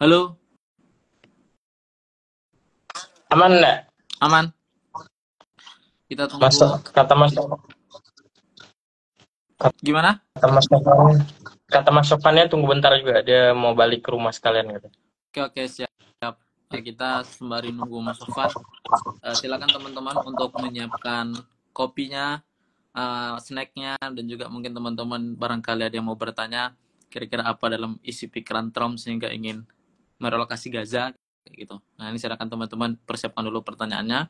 Halo, Aman nggak? aman. Kita Masuk tunggu. Gimana? kata Mas Sofan, kata Mas Sofannya tunggu bentar juga. Dia mau balik ke rumah sekalian gitu. Oke, oke, siap. Kita sembari nunggu Mas Sofan. Silakan teman-teman untuk menyiapkan kopinya, snacknya, dan juga mungkin teman-teman barangkali ada yang mau bertanya kira-kira apa dalam isi pikiran Trump sehingga ingin merelokasi Gaza, kayak gitu. Nah, ini silakan teman-teman persiapkan dulu pertanyaannya.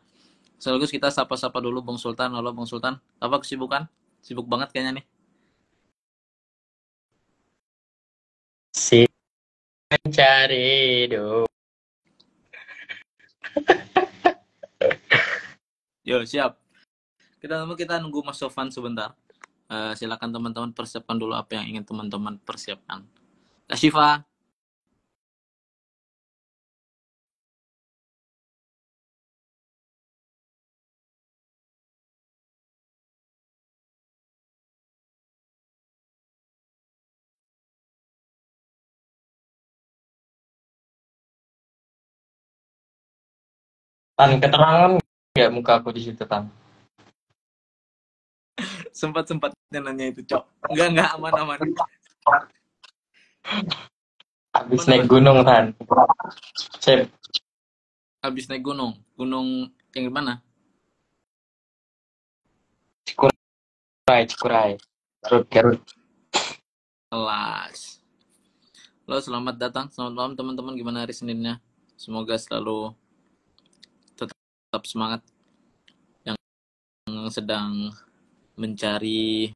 Sekaligus kita sapa-sapa dulu Bung Sultan. Halo Bung Sultan, apa kesibukan? Sibuk banget kayaknya nih. Si mencari hidup. Yo, siap. Kita nunggu Mas Sofan sebentar. Silakan teman-teman persiapkan dulu apa yang ingin teman-teman persiapkan. Kak Syifa, Tan keterangan nggak muka aku di situ Tan? sempat-sempatnya nanya itu, Cok. Enggak, aman-aman. Habis naik Aman-aman. gunung Tan. Sip. Habis naik gunung. Gunung yang di mana? Cikuray. Garut. Kelas. Halo, selamat datang. Selamat malam teman-teman. Gimana hari Seninnya? Semoga selalu tetap semangat yang sedang mencari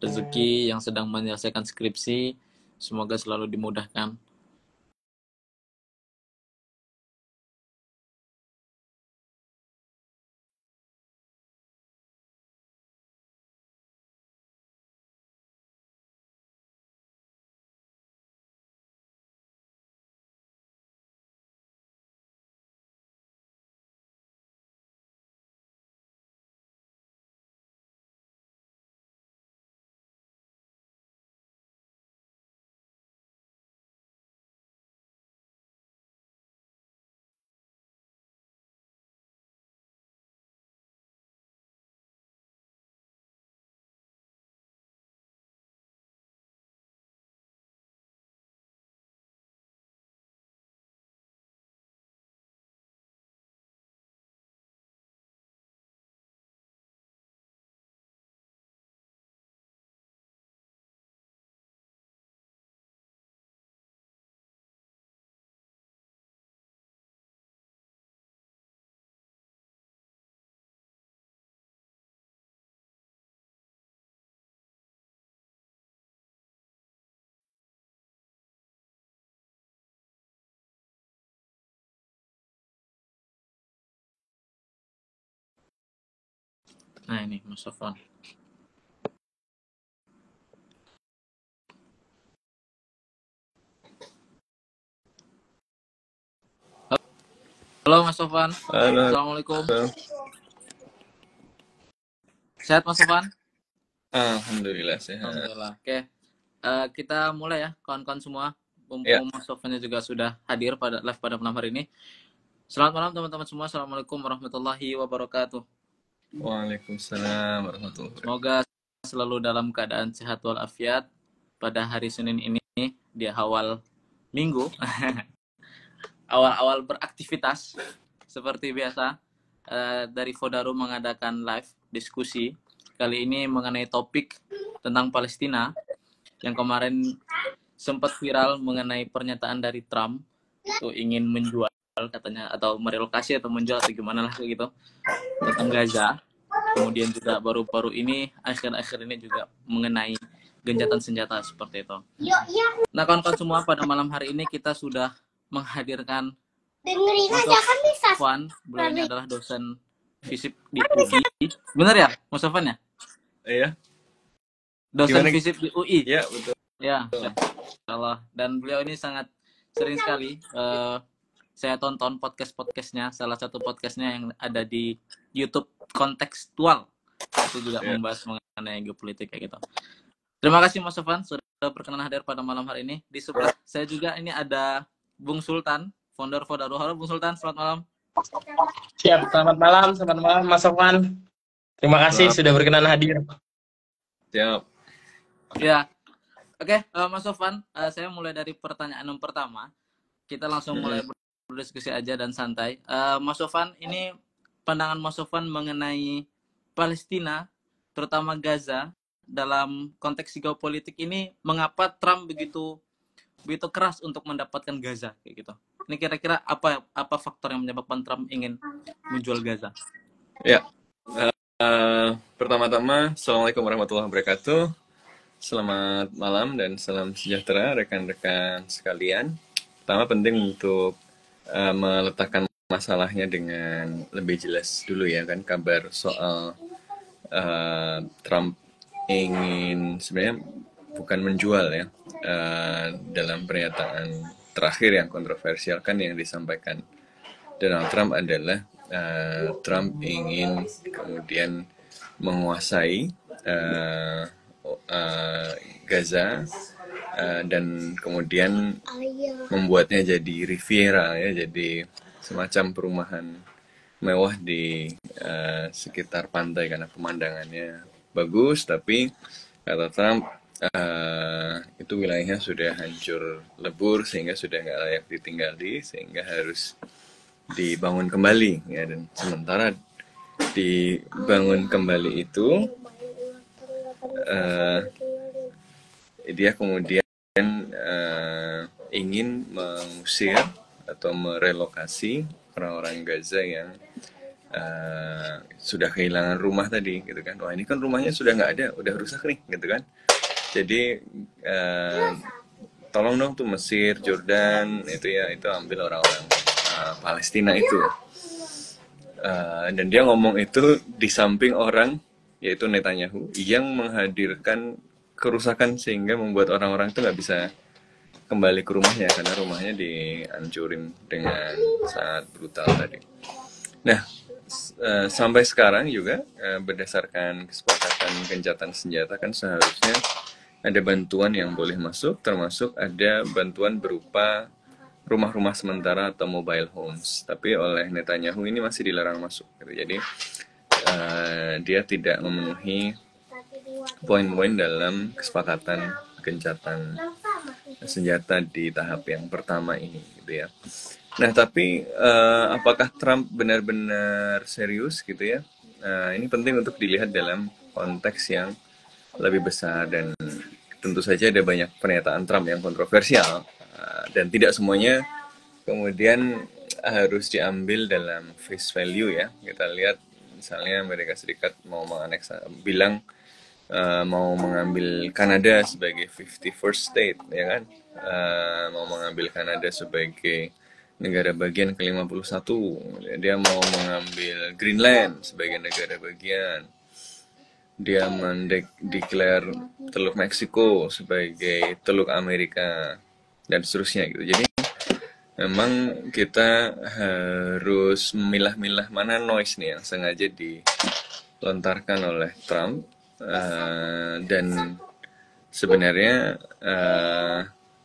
rezeki, yang sedang menyelesaikan skripsi. Semoga selalu dimudahkan. Nah, ini Mas Sofwan. Halo Mas Sofwan. Halo, Assalamualaikum. halo. Sehat Mas Sofwan? Alhamdulillah sehat. Alhamdulillah. Oke. Kita mulai ya, kawan-kawan semua. Ya, Mumpung Mas Sofwannya juga sudah hadir pada live pada malam hari ini. Selamat malam teman-teman semua. Assalamualaikum warahmatullahi wabarakatuh. Waalaikumsalam warahmatullahi wabarakatuh. Semoga selalu dalam keadaan sehat walafiat pada hari Senin ini di awal minggu. Awal-awal beraktivitas seperti biasa. Dari Fodaru mengadakan live diskusi kali ini mengenai topik tentang Palestina yang kemarin sempat viral mengenai pernyataan dari Trump itu ingin menjual katanya atau merelokasi atau menjual atau gimana lah gitu tentang Gaza. Kemudian juga baru-baru ini akhir-akhir ini juga mengenai gencatan senjata seperti itu. Nah kawan-kawan semua, pada malam hari ini kita sudah menghadirkan Mas Sofwan. Beliau ini adalah dosen fisip di UI. Benar ya Mas Sofwan ya? Iya, Dosen gimana? fisip di UI. Ya, betul. Ya, salah. Dan beliau ini sangat sering sekali saya tonton podcast-podcastnya. Salah satu podcastnya yang ada di YouTube Kontekstual. Itu juga membahas mengenai geopolitik kayak gitu. Terima kasih Mas Sofwan sudah berkenan hadir pada malam hari ini. Di sebelah saya juga ini ada Bung Sultan, founder Fodaro. Halo Bung Sultan, selamat malam. Siap, selamat malam Mas Sofwan. Terima kasih sudah berkenan hadir. Siap. Ya, oke, Mas Sofwan, saya mulai dari pertanyaan yang pertama. Kita langsung mulai berdiskusi aja dan santai. Mas Sofwan, ini pandangan Mas Sofwan mengenai Palestina, terutama Gaza, dalam konteks geopolitik ini, mengapa Trump begitu keras untuk mendapatkan Gaza kayak gitu? Ini kira-kira apa faktor yang menyebabkan Trump ingin menjual Gaza? Ya, pertama-tama, Assalamualaikum warahmatullahi wabarakatuh. Selamat malam dan salam sejahtera rekan-rekan sekalian. Pertama penting untuk meletakkan masalahnya dengan lebih jelas dulu ya kan, kabar soal Trump ingin sebenarnya bukan menjual ya, dalam pernyataan terakhir yang kontroversial kan yang disampaikan Donald Trump adalah Trump ingin kemudian menguasai Gaza dan kemudian membuatnya jadi Riviera ya, jadi semacam perumahan mewah di sekitar pantai karena pemandangannya bagus, tapi kata Trump itu wilayahnya sudah hancur lebur sehingga sudah nggak layak ditinggali, sehingga harus dibangun kembali ya. Dan sementara dibangun kembali itu dia kemudian ingin mengusir atau merelokasi orang-orang Gaza yang sudah kehilangan rumah tadi gitu kan. Wah, ini kan rumahnya sudah nggak ada, udah rusak nih gitu kan. Jadi tolong dong tuh Mesir, Jordan itu ambil orang-orang Palestina itu. Dan dia ngomong itu di samping orang yaitu Netanyahu yang menghadirkan kerusakan sehingga membuat orang-orang itu nggak bisa kembali ke rumahnya karena rumahnya dihancurin dengan sangat brutal tadi. Nah, sampai sekarang juga berdasarkan kesepakatan gencatan senjata kan seharusnya ada bantuan yang boleh masuk, termasuk ada bantuan berupa rumah-rumah sementara atau mobile homes. Tapi oleh Netanyahu ini masih dilarang masuk. Gitu. Jadi dia tidak memenuhi poin-poin dalam kesepakatan gencatan senjata di tahap yang pertama ini, gitu ya. Nah, tapi apakah Trump benar-benar serius, gitu ya? Ini penting untuk dilihat dalam konteks yang lebih besar, dan tentu saja ada banyak pernyataan Trump yang kontroversial dan tidak semuanya kemudian harus diambil dalam face value ya. Kita lihat misalnya Amerika Serikat mau menganeksa, bilang mau mengambil Kanada sebagai 51st state ya kan, mau mengambil Kanada sebagai negara bagian ke-51, dia mau mengambil Greenland sebagai negara bagian, dia mendeklar Teluk Meksiko sebagai Teluk Amerika dan seterusnya gitu. Jadi memang kita harus memilah-milah mana noise nih yang sengaja dilontarkan oleh Trump dan sebenarnya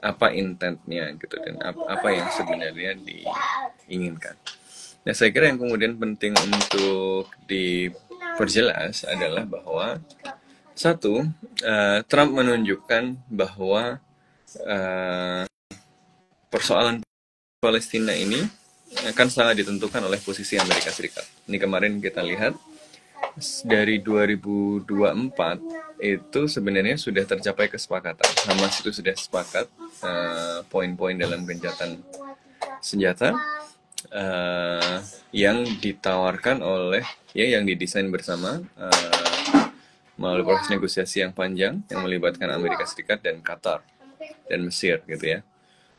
apa intentnya gitu, dan apa yang sebenarnya diinginkan. Nah, saya kira yang kemudian penting untuk diperjelas adalah bahwa satu, Trump menunjukkan bahwa persoalan Palestina ini akan sangat ditentukan oleh posisi Amerika Serikat. Ini kemarin kita lihat dari 2024 itu sebenarnya sudah tercapai kesepakatan. Hamas itu sudah sepakat poin-poin dalam gencatan senjata yang ditawarkan oleh yang didesain bersama melalui proses negosiasi yang panjang yang melibatkan Amerika Serikat dan Qatar dan Mesir gitu ya.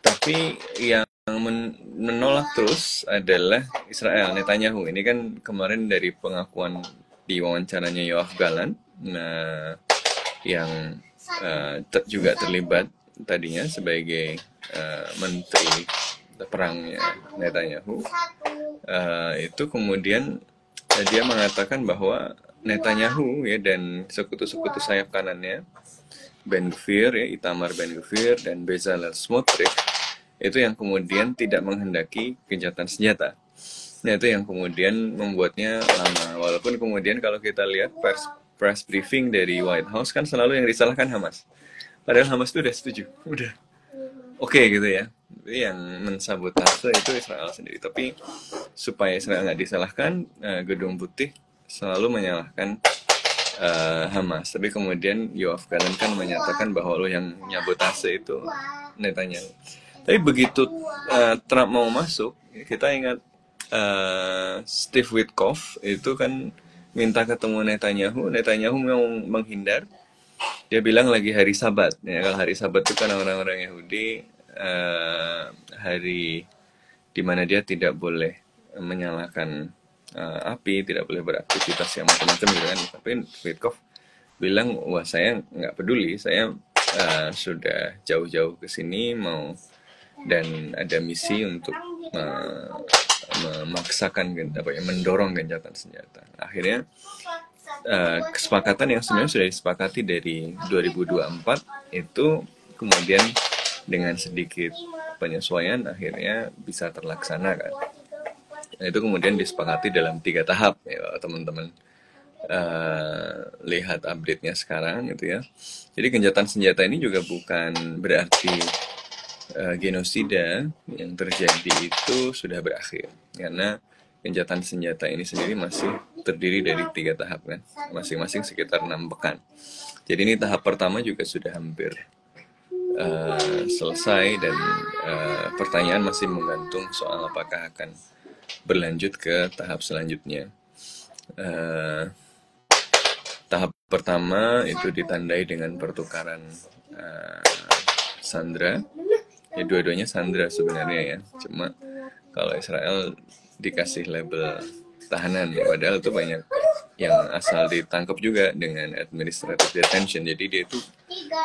Tapi yang menolak terus adalah Israel, Netanyahu. Ini kan kemarin dari pengakuan di wawancaranya Yoav Galan, yang juga terlibat tadinya sebagai menteri perangnya Netanyahu, itu kemudian dia mengatakan bahwa Netanyahu ya dan sekutu-sekutu sayap kanannya Ben Gvir ya, Itamar Ben Gvir dan Bezalel Smotrich itu yang kemudian tidak menghendaki gencatan senjata. Nah, itu yang kemudian membuatnya lama. Walaupun kemudian kalau kita lihat press briefing dari White House kan selalu yang disalahkan Hamas. Padahal Hamas itu udah setuju, udah oke gitu ya. Itu yang mensabotase itu Israel sendiri. Tapi supaya Israel nggak disalahkan, Gedung Putih selalu menyalahkan Hamas. Tapi kemudian Yoav Gallant kan menyatakan bahwa lo yang nyabotase itu Netanyahu. Tapi begitu Trump mau masuk, kita ingat Steve Witkoff itu kan minta ketemu Netanyahu. Netanyahu mau menghindar. Dia bilang lagi hari Sabat. Ya, kalau hari Sabat itu kan orang-orang Yahudi hari di mana dia tidak boleh menyalakan api, tidak boleh beraktivitas yang macam-macam gitu kan. Tapi Witkoff bilang, wah saya nggak peduli, saya sudah jauh-jauh ke sini mau dan ada misi untuk memaksakan mendorong gencatan senjata. Akhirnya kesepakatan yang sebenarnya sudah disepakati dari 2024 itu kemudian dengan sedikit penyesuaian akhirnya bisa terlaksana kan. Nah, itu kemudian disepakati dalam 3 tahap ya teman-teman. Lihat update-nya sekarang gitu ya. Jadi gencatan senjata ini juga bukan berarti genosida yang terjadi itu sudah berakhir, karena gencatan senjata ini sendiri masih terdiri dari 3 tahap kan, masing-masing sekitar 6 pekan. Jadi ini tahap pertama juga sudah hampir selesai dan pertanyaan masih menggantung soal apakah akan berlanjut ke tahap selanjutnya. Tahap pertama itu ditandai dengan pertukaran sandera. Ya, dua-duanya sandera sebenarnya ya. Cuma kalau Israel dikasih label tahanan, ya, padahal itu banyak yang asal ditangkap juga dengan administrative detention. Jadi dia itu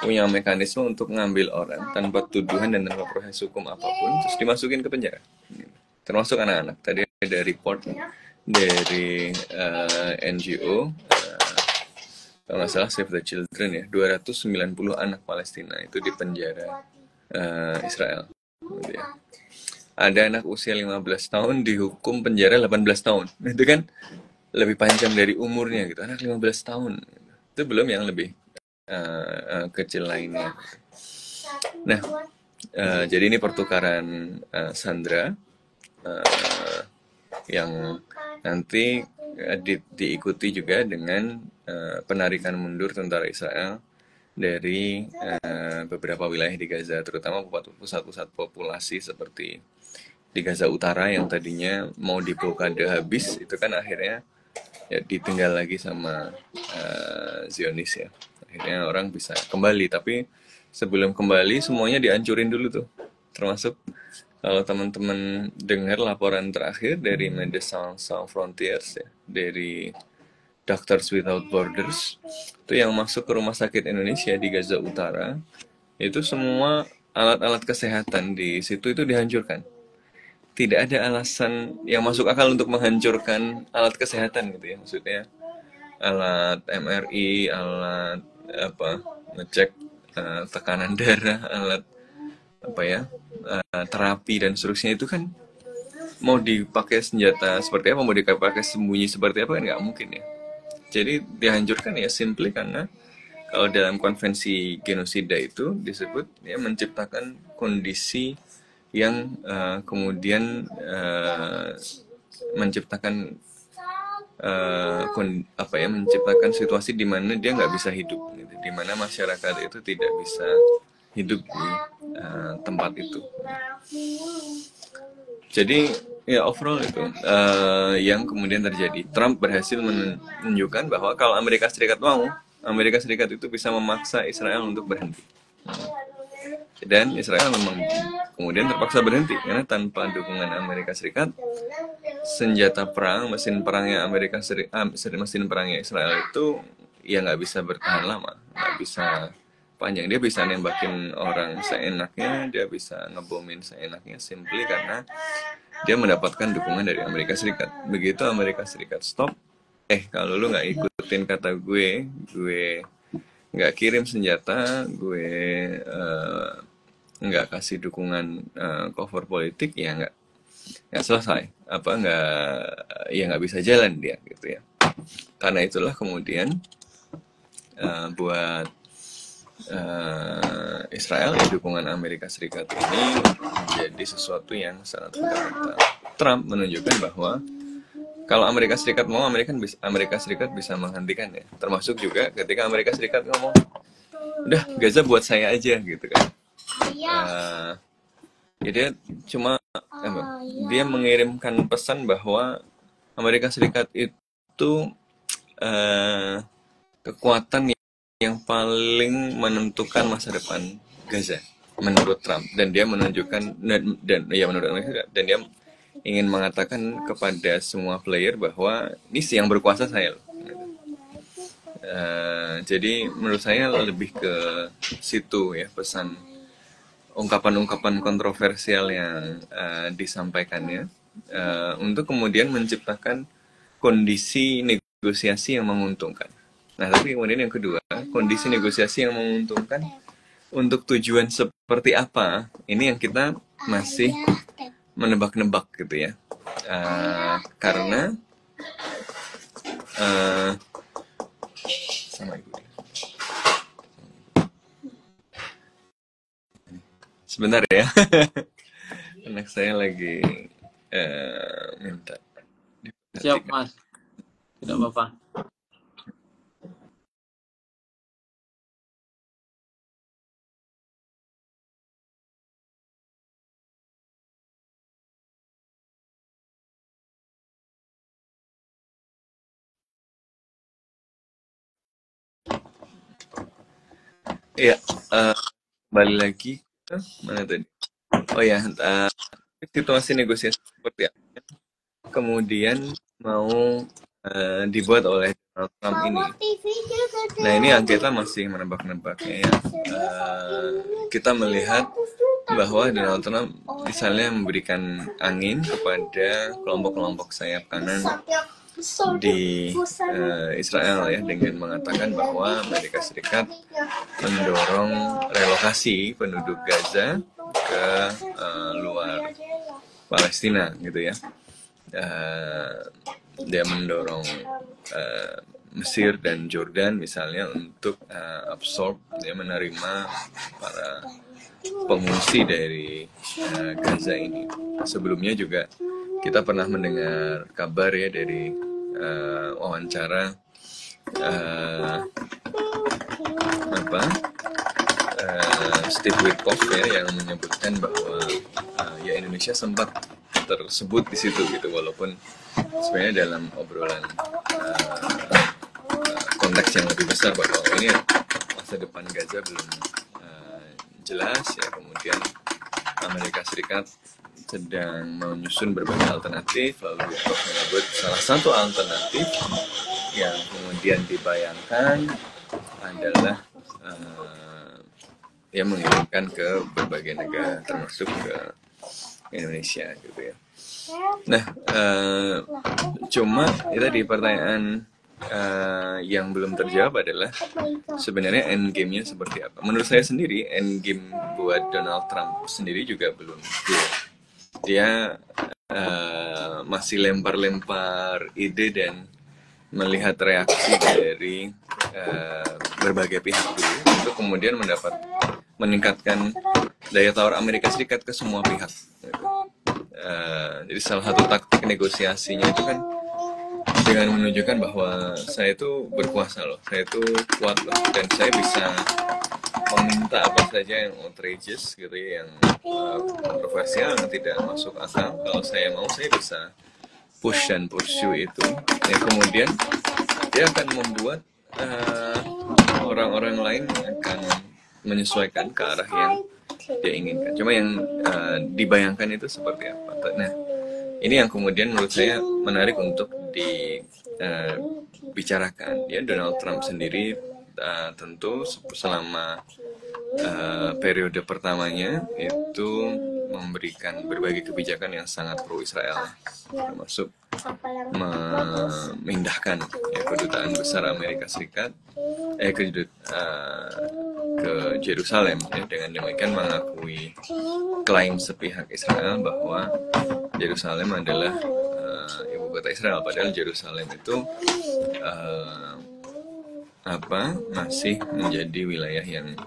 punya mekanisme untuk ngambil orang tanpa tuduhan dan tanpa proses hukum apapun, terus dimasukin ke penjara. Termasuk anak-anak. Tadi ada report dari NGO, kalau nggak salah Save the Children ya, 290 anak Palestina itu di penjara Israel. Gitu ya. Ada anak usia 15 tahun dihukum penjara 18 tahun. Itu kan lebih panjang dari umurnya gitu. Anak 15 tahun. Itu belum yang lebih kecil lainnya. Nah, jadi ini pertukaran sandera yang nanti diikuti juga dengan penarikan mundur tentara Israel dari beberapa wilayah di Gaza, terutama pusat-pusat populasi seperti di Gaza Utara yang tadinya mau diblokade habis, itu kan akhirnya ya ditinggal lagi sama Zionis ya. Akhirnya orang bisa kembali, tapi sebelum kembali semuanya dihancurin dulu tuh, termasuk kalau teman-teman dengar laporan terakhir dari Médecins Sans Frontières ya, dari Doctors Without Borders, itu yang masuk ke rumah sakit Indonesia di Gaza Utara, itu semua alat-alat kesehatan di situ itu dihancurkan. Tidak ada alasan yang masuk akal untuk menghancurkan alat kesehatan gitu ya, maksudnya alat MRI, alat ngecek tekanan darah, alat terapi dan seterusnya, itu kan mau dipakai senjata seperti apa, mau dipakai sembunyi seperti apa kan nggak mungkin ya. Jadi dihancurkan ya simply karena kalau dalam konvensi genosida itu disebut ya menciptakan kondisi yang kemudian menciptakan menciptakan situasi di mana dia nggak bisa hidup, gitu. Di mana masyarakat itu tidak bisa hidup di tempat itu. Jadi ya overall itu yang kemudian terjadi. Trump berhasil menunjukkan bahwa kalau Amerika Serikat mau, Amerika Serikat itu bisa memaksa Israel untuk berhenti. Dan Israel memang kemudian terpaksa berhenti karena tanpa dukungan Amerika Serikat, senjata perang, mesin perangnya Israel itu ya nggak bisa bertahan lama, nggak bisa panjang. Dia bisa nembakin orang seenaknya, dia bisa ngebomin seenaknya, simply karena dia mendapatkan dukungan dari Amerika Serikat. Begitu Amerika Serikat stop, kalau lu nggak ikutin kata gue nggak kirim senjata, gue nggak kasih dukungan cover politik, ya nggak selesai, apa nggak bisa jalan dia gitu ya. Karena itulah kemudian buat Israel, ya, dukungan Amerika Serikat ini menjadi sesuatu yang sangat fundamental. Trump menunjukkan bahwa kalau Amerika Serikat mau, Amerika Serikat bisa menghentikan ya. Termasuk juga ketika Amerika Serikat ngomong, udah Gaza buat saya aja gitu kan. Ya dia cuma dia mengirimkan pesan bahwa Amerika Serikat itu kekuatan yang paling menentukan masa depan Gaza menurut Trump, dan dia menunjukkan dan ya menurut Amerika, dan dia ingin mengatakan kepada semua player bahwa ini yang berkuasa saya loh. Jadi menurut saya lebih ke situ ya pesan, ungkapan-ungkapan kontroversial yang disampaikannya untuk kemudian menciptakan kondisi negosiasi yang menguntungkan. Nah, tapi kemudian yang kedua, kondisi negosiasi yang menguntungkan untuk tujuan seperti apa? Ini yang kita masih menebak-nebak gitu ya. Karena sama ibu dia. Sebentar ya. Anak saya lagi minta. Siap, Mas. Tidak apa-apa. Iya, kembali lagi ke mana tadi? Oh ya, situasi negosiasi seperti apa kemudian mau dibuat oleh Donald Trump ini. Nah, ini kita masih menebak-nebaknya ya. Kita melihat bahwa Donald Trump misalnya memberikan angin kepada kelompok-kelompok sayap kanan di Israel ya, dengan mengatakan bahwa Amerika Serikat mendorong relokasi penduduk Gaza ke luar Palestina gitu ya. Dia mendorong Mesir dan Jordan misalnya untuk absorb, ya, menerima para pengungsi dari Gaza ini. Sebelumnya juga kita pernah mendengar kabar ya dari wawancara Steve Witkoff ya, yang menyebutkan bahwa ya Indonesia sempat tersebut di situ gitu, walaupun sebenarnya dalam obrolan konteks yang lebih besar bahwa ini masa depan Gaza belum jelas ya. Kemudian Amerika Serikat sedang menyusun berbagai alternatif, lalu Witkoff menyebut salah satu alternatif yang kemudian dibayangkan adalah ya mengirimkan ke berbagai negara termasuk ke Indonesia gitu ya. Nah, cuma itu di pertanyaan yang belum terjawab adalah sebenarnya end game-nya seperti apa. Menurut saya sendiri end game buat Donald Trump sendiri juga belum clear. Dia masih lempar-lempar ide dan melihat reaksi dari berbagai pihak dulu untuk kemudian meningkatkan daya tawar Amerika Serikat ke semua pihak. Jadi salah satu taktik negosiasinya itu kan dengan menunjukkan bahwa saya itu berkuasa loh, saya itu kuat loh, dan saya bisa meminta apa saja yang outrageous gitu ya, yang kontroversial, yang tidak masuk akal. Kalau saya mau, saya bisa push dan pursue itu. Ya, kemudian dia akan membuat orang-orang lain akan menyesuaikan ke arah yang dia inginkan. Cuma yang dibayangkan itu seperti apa. Nah, ini yang kemudian menurut saya menarik untuk dibicarakan. Ya, Donald Trump sendiri tentu selama periode pertamanya itu memberikan berbagai kebijakan yang sangat pro Israel, termasuk memindahkan ya, kedutaan besar Amerika Serikat ke Yerusalem. Ya. Dengan demikian mengakui klaim sepihak Israel bahwa Yerusalem adalah ibu kota Israel. Padahal Yerusalem itu masih menjadi wilayah yang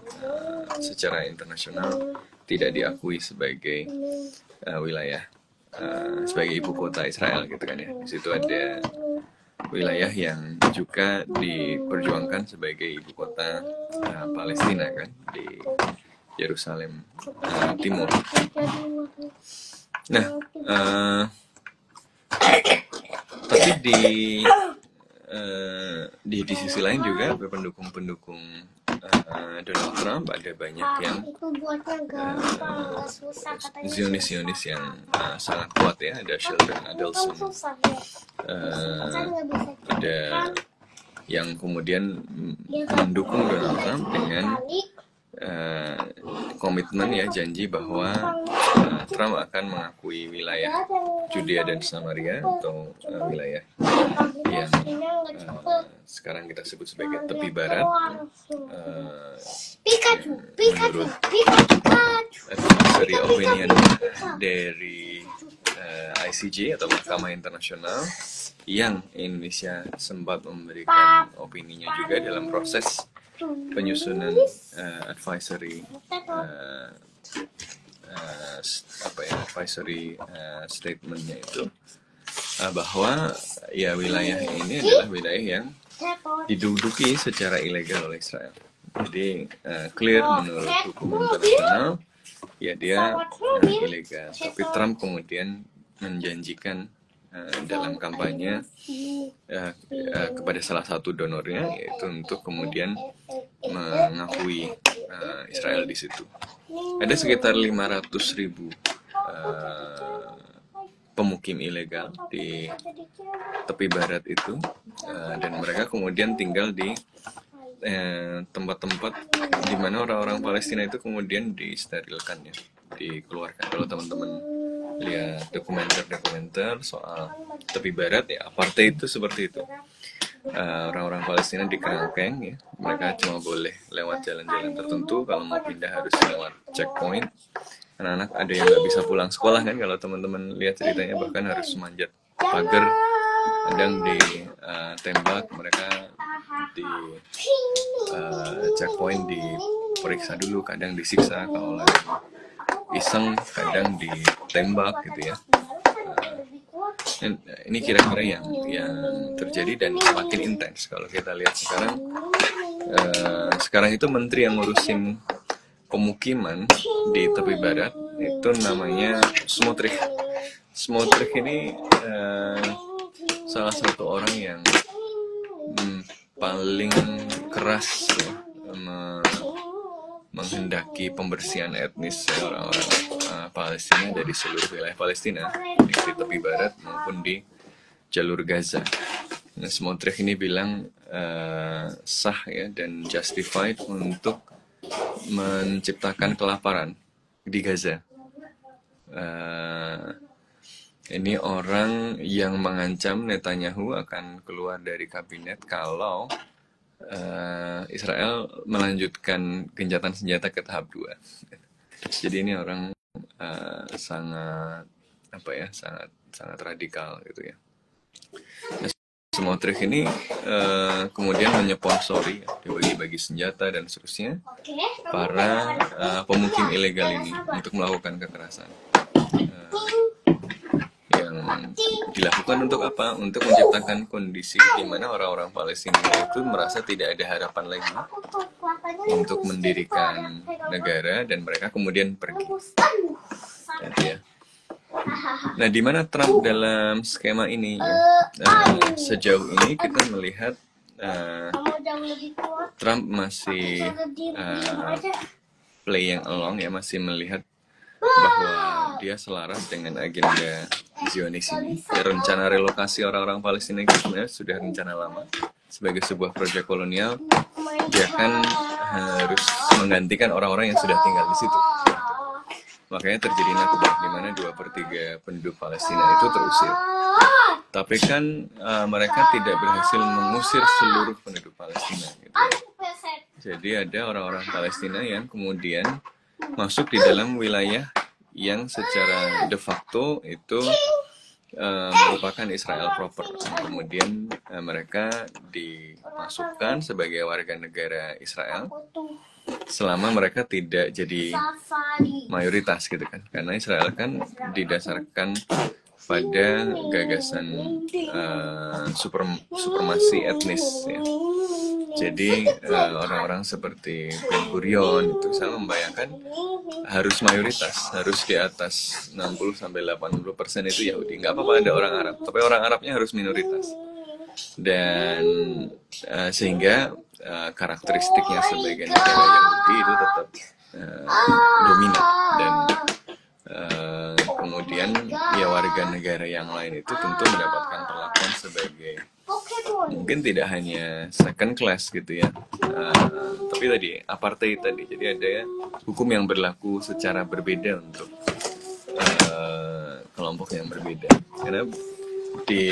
secara internasional tidak diakui sebagai wilayah sebagai ibu kota Israel gitu kan ya. Di situ ada wilayah yang juga diperjuangkan sebagai ibu kota Palestina kan di Yerusalem Timur. Nah, tapi di sisi lain juga pendukung-pendukung Donald Trump ada banyak yang Zionis yang sangat kuat ya. Ada Sheldon Adelson, ada yang kemudian mendukung Donald Trump dengan komitmen ya, janji bahwa Trump akan mengakui wilayah Judea dan Samaria atau wilayah yang sekarang kita sebut sebagai tepi barat, menurut advisory opinion dari ICJ atau Mahkamah Internasional, yang Indonesia sempat memberikan opininya juga dalam proses penyusunan advisory statementnya itu, bahwa ya wilayah ini adalah wilayah yang diduduki secara ilegal oleh Israel. Jadi clear menurut hukum internasional ya dia ilegal. Tapi Trump kemudian menjanjikan dalam kampanye kepada salah satu donornya, yaitu untuk kemudian mengakui Israel di situ. Ada sekitar 500.000 pemukim ilegal di tepi barat itu, dan mereka kemudian tinggal di tempat-tempat di mana orang-orang Palestina itu kemudian disterilkan ya, dikeluarkan. Kalau teman-teman lihat dokumenter soal tepi barat ya, apartheid itu seperti itu. Orang-orang Palestina di kerangkeng ya, mereka cuma boleh lewat jalan-jalan tertentu. Kalau mau pindah harus lewat checkpoint. Anak-anak ada yang nggak bisa pulang sekolah kan, kalau teman-teman lihat ceritanya, bahkan harus manjat pagar, kadang ditembak, mereka di checkpoint diperiksa dulu, kadang disiksa, kalau lagi iseng kadang ditembak gitu ya. Ini kira-kira yang terjadi dan semakin intens. Kalau kita lihat sekarang itu menteri yang ngurusin pemukiman di tepi barat itu namanya Smotrich. Smotrich ini salah satu orang yang paling keras ya, menghendaki pembersihan etnis orang-orang Palestina dari seluruh wilayah Palestina, di tepi barat maupun di jalur Gaza. Nah, Smotrich ini bilang sah ya dan justified untuk menciptakan kelaparan di Gaza. Ini orang yang mengancam Netanyahu akan keluar dari kabinet kalau Israel melanjutkan gencatan senjata ke tahap 2. Jadi ini orang sangat sangat radikal gitu ya. Nah, Smotrich ini kemudian menyponsori, dia bagi-bagi senjata dan seterusnya para pemukim ilegal ini untuk melakukan kekerasan. Yang dilakukan untuk apa? Untuk menciptakan kondisi di mana orang-orang Palestina itu merasa tidak ada harapan lagi untuk mendirikan negara, dan mereka kemudian pergi. Ya. Nah, di mana Trump dalam skema ini ya? Sejauh ini kita melihat Trump masih playing along ya, masih melihat bahwa dia selaras dengan agenda Zionis ini. Ya, rencana relokasi orang-orang Palestina itu sebenarnya sudah rencana lama sebagai sebuah proyek kolonial. Dia kan harus menggantikan orang-orang yang sudah tinggal di situ. Makanya terjadi Nakbah, di mana 2/3 penduduk Palestina itu terusir. Tapi kan mereka tidak berhasil mengusir seluruh penduduk Palestina. Gitu. Jadi ada orang-orang Palestina yang kemudian masuk di dalam wilayah yang secara de facto itu merupakan Israel proper. Kemudian mereka dimasukkan sebagai warga negara Israel selama mereka tidak jadi mayoritas gitu kan. Karena Israel kan didasarkan pada gagasan supremasi etnis ya. Jadi orang-orang seperti Ben Gurion itu saya membayangkan harus mayoritas, harus di atas 60-80% itu Yahudi. Nggak apa-apa ada orang Arab, tapi orang Arabnya harus minoritas. Dan sehingga karakteristiknya sebagai negara Yahudi itu tetap dominan. Dan kemudian ya warga negara yang lain itu tentu mendapatkan perlakuan sebagai mungkin tidak hanya second class gitu ya, tapi tadi apartheid tadi. Jadi ada hukum yang berlaku secara berbeda untuk kelompok yang berbeda. Karena di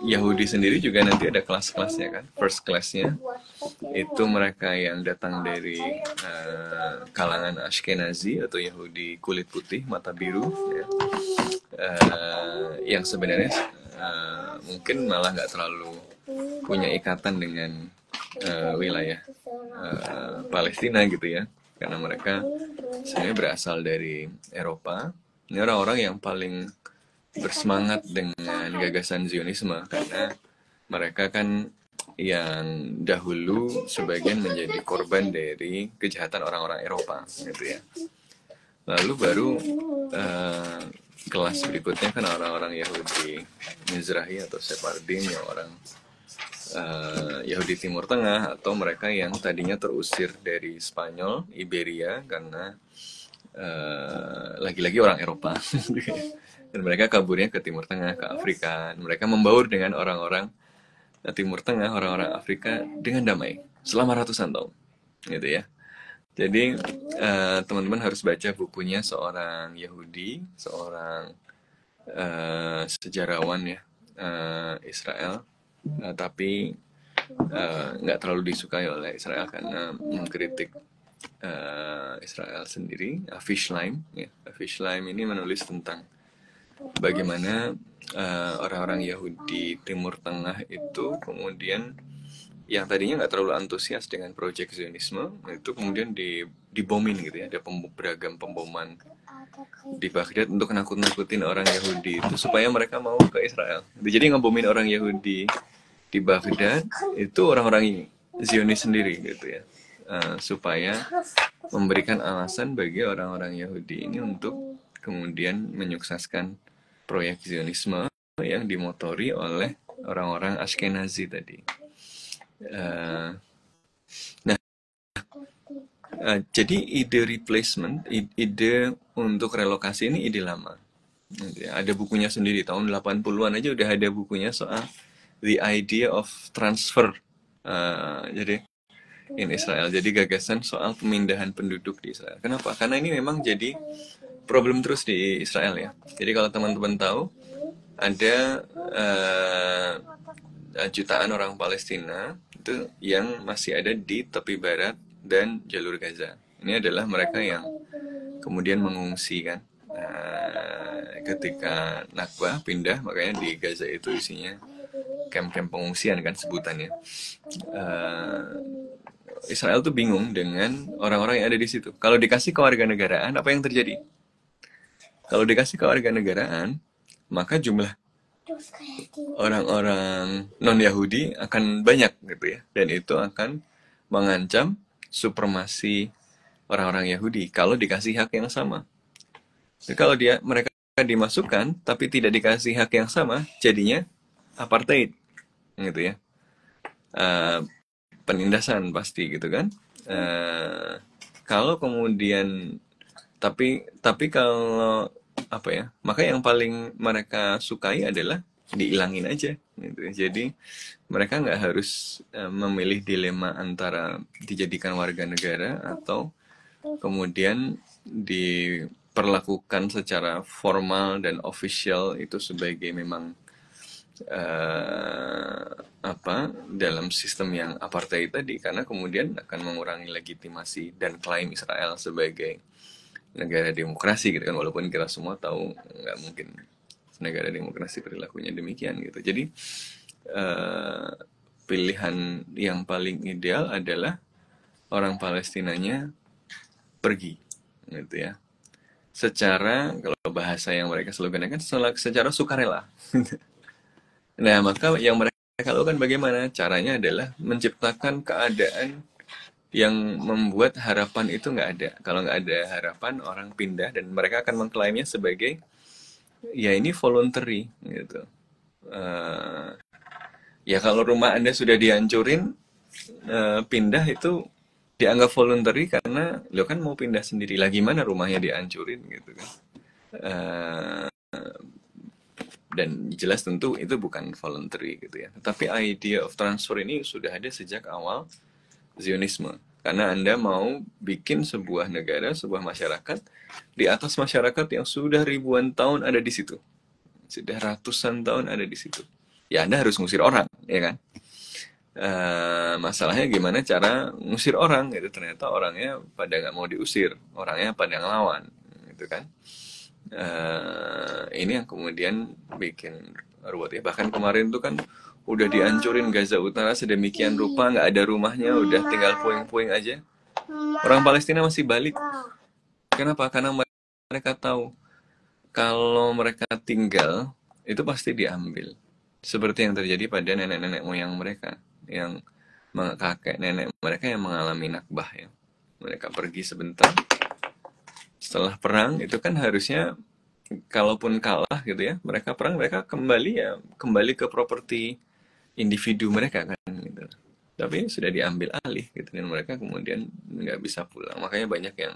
Yahudi sendiri juga nanti ada kelas-kelasnya kan. First classnya itu mereka yang datang dari kalangan Ashkenazi atau Yahudi kulit putih mata biru ya. Yang sebenarnya mungkin malah nggak terlalu punya ikatan dengan wilayah Palestina gitu ya, karena mereka sebenarnya berasal dari Eropa. Ini orang-orang yang paling bersemangat dengan gagasan Zionisme karena mereka kan yang dahulu sebagian menjadi korban dari kejahatan orang-orang Eropa gitu ya. Lalu baru kelas berikutnya kan orang-orang Yahudi Mizrahi atau Sephardim, yang orang Yahudi Timur Tengah, atau mereka yang tadinya terusir dari Spanyol, Iberia karena lagi-lagi orang Eropa. Dan mereka kaburnya ke Timur Tengah, ke Afrika. Mereka membaur dengan orang-orang Timur Tengah, orang-orang Afrika dengan damai selama ratusan tahun, gitu ya. Jadi teman-teman harus baca bukunya seorang Yahudi, seorang sejarawan ya Israel, tapi nggak terlalu disukai oleh Israel karena mengkritik Israel sendiri. Avish Laim, ya. Avish Laim ini menulis tentang bagaimana orang-orang Yahudi Timur Tengah itu kemudian yang tadinya nggak terlalu antusias dengan proyek Zionisme itu kemudian dibomin gitu ya. Ada beragam pemboman di Baghdad untuk nakut-nakutin orang Yahudi itu supaya mereka mau ke Israel. Jadi ngebomin orang Yahudi di Baghdad itu orang-orang ini Zionis sendiri gitu ya, supaya memberikan alasan bagi orang-orang Yahudi ini untuk kemudian menyukseskan proyek Zionisme yang dimotori oleh orang-orang Ashkenazi tadi. Jadi ide replacement, ide untuk relokasi ini ide lama. Ada bukunya sendiri, tahun 80-an aja udah ada bukunya soal the idea of transfer. Jadi in Israel, jadi gagasan soal pemindahan penduduk di Israel. Kenapa? Karena ini memang jadi problem terus di Israel ya. Jadi kalau teman-teman tahu, ada jutaan orang Palestina itu yang masih ada di tepi barat dan jalur Gaza. Ini adalah mereka yang kemudian mengungsi kan. Ketika Nakba pindah, makanya di Gaza itu isinya kamp-kamp pengungsian kan sebutannya. Israel tuh bingung dengan orang-orang yang ada di situ. Kalau dikasih kewarganegaraan, apa yang terjadi? Kalau dikasih kewarganegaraan, maka jumlah orang-orang non-Yahudi akan banyak gitu ya, dan itu akan mengancam supremasi orang-orang Yahudi kalau dikasih hak yang sama. Jadi kalau mereka dimasukkan tapi tidak dikasih hak yang sama, jadinya apartheid gitu ya, penindasan pasti gitu kan. Kalau kemudian tapi kalau apa ya, maka yang paling mereka sukai adalah diilangin aja gitu. Jadi mereka nggak harus memilih dilema antara dijadikan warga negara atau kemudian diperlakukan secara formal dan official itu sebagai memang eh, dalam sistem yang apartheid tadi, karena kemudian akan mengurangi legitimasi dan klaim Israel sebagai negara demokrasi gitu kan, walaupun kita semua tahu nggak mungkin negara demokrasi perilakunya demikian gitu. Jadi eh, pilihan yang paling ideal adalah orang Palestinanya pergi gitu ya, secara, kalau bahasa yang mereka slogankan, secara sukarela. Nah, maka yang mereka lakukan bagaimana? Caranya adalah menciptakan keadaan yang membuat harapan itu nggak ada. Kalau nggak ada harapan, orang pindah dan mereka akan mengklaimnya sebagai, ya ini voluntary gitu. Eh, ya kalau rumah Anda sudah dihancurin, pindah itu dianggap voluntary karena lo kan mau pindah sendiri. Lagi mana rumahnya dihancurin gitu kan. Eh, dan jelas tentu itu bukan voluntary gitu ya. Tetapi idea of transfer ini sudah ada sejak awal Zionisme. Karena Anda mau bikin sebuah negara, sebuah masyarakat di atas masyarakat yang sudah ribuan tahun ada di situ. Sudah ratusan tahun ada di situ. Ya Anda harus ngusir orang, ya kan? Masalahnya gimana cara ngusir orang gitu. Ternyata orangnya pada nggak mau diusir, orangnya pada ngelawan gitu kan. Ini yang kemudian bikin ruwet ya. Bahkan kemarin tuh kan udah dihancurin Gaza Utara sedemikian rupa, nggak ada rumahnya, udah tinggal puing-puing aja. Orang Palestina masih balik. Kenapa? Karena mereka tahu kalau mereka tinggal itu pasti diambil. Seperti yang terjadi pada nenek-nenek moyang mereka, yang kakek nenek mereka yang mengalami nakbah ya. Mereka pergi sebentar. Setelah perang itu kan harusnya, kalaupun kalah gitu ya, mereka perang, mereka kembali ke properti individu mereka kan gitu. Tapi sudah diambil alih gitu, dan mereka kemudian nggak bisa pulang. Makanya banyak yang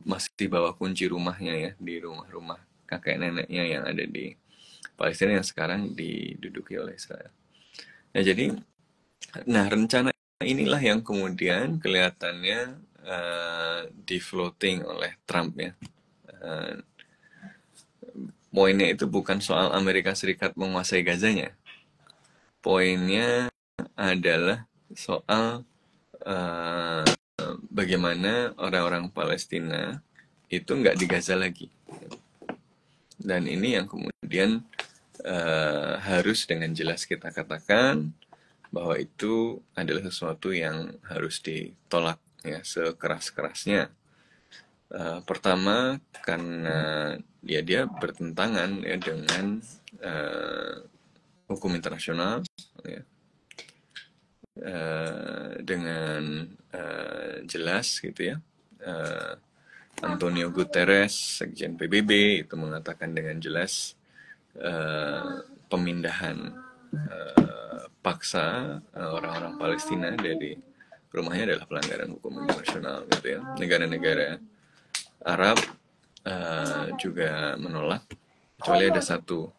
masih bawa kunci rumahnya ya, di rumah-rumah kakek neneknya yang ada di Palestina yang sekarang diduduki oleh Israel. Nah jadi, rencana inilah yang kemudian kelihatannya di floating oleh Trump ya. Poinnya itu bukan soal Amerika Serikat menguasai Gazanya. Poinnya adalah soal bagaimana orang-orang Palestina itu nggak di Gaza lagi. Dan ini yang kemudian harus dengan jelas kita katakan bahwa itu adalah sesuatu yang harus ditolak ya sekeras-kerasnya. Pertama karena dia bertentangan ya dengan hukum internasional ya. Dengan jelas gitu ya. Antonio Guterres, Sekjen PBB, itu mengatakan dengan jelas pemindahan paksa orang-orang Palestina dari rumahnya adalah pelanggaran hukum internasional gitu ya. Negara-negara Arab juga menolak, kecuali ada satu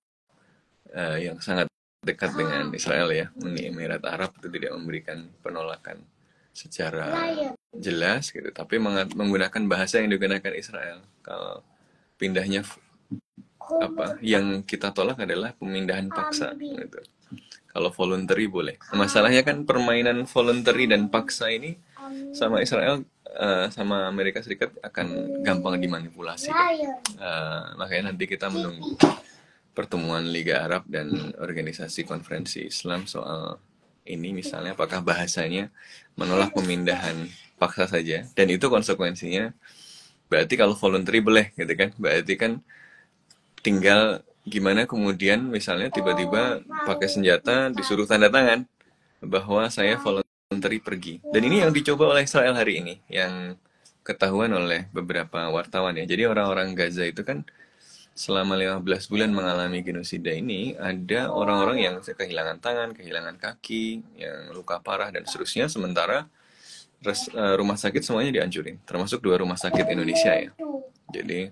yang sangat dekat dengan Israel ya, Uni Emirat Arab, itu tidak memberikan penolakan secara jelas gitu, tapi menggunakan bahasa yang digunakan Israel. Kalau pindahnya yang kita tolak adalah pemindahan paksa gitu. Kalau voluntary boleh. Masalahnya kan permainan voluntary dan paksa ini sama Israel sama Amerika Serikat akan gampang dimanipulasi kan? Makanya nanti kita menunggu pertemuan Liga Arab dan organisasi konferensi Islam soal ini, misalnya apakah bahasanya menolak pemindahan paksa saja, dan itu konsekuensinya berarti kalau voluntary boleh gitu kan, berarti kan tinggal gimana kemudian misalnya tiba-tiba pakai senjata disuruh tanda tangan bahwa saya voluntary pergi. Dan ini yang dicoba oleh Israel hari ini, yang ketahuan oleh beberapa wartawan ya. Jadi orang-orang Gaza itu kan selama 15 bulan mengalami genosida ini, ada orang-orang yang kehilangan tangan, kehilangan kaki, yang luka parah dan seterusnya, sementara rumah sakit semuanya dihancurin, termasuk 2 rumah sakit Indonesia ya. Jadi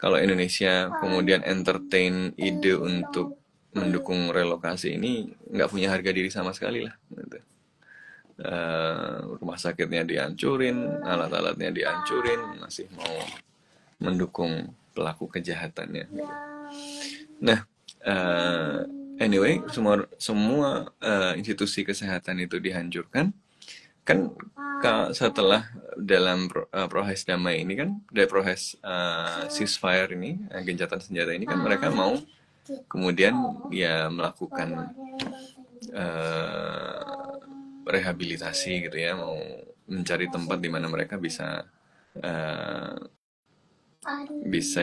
kalau Indonesia kemudian entertain ide untuk mendukung relokasi ini, nggak punya harga diri sama sekali lah gitu. Rumah sakitnya dihancurin, alat-alatnya dihancurin, masih mau mendukung pelaku kejahatannya. Nah, anyway, semua institusi kesehatan itu dihancurkan. Kan setelah dalam proses damai ini kan, dari proses ceasefire ini, gencatan senjata ini kan, mereka mau kemudian ya melakukan rehabilitasi gitu ya, mau mencari tempat di mana mereka bisa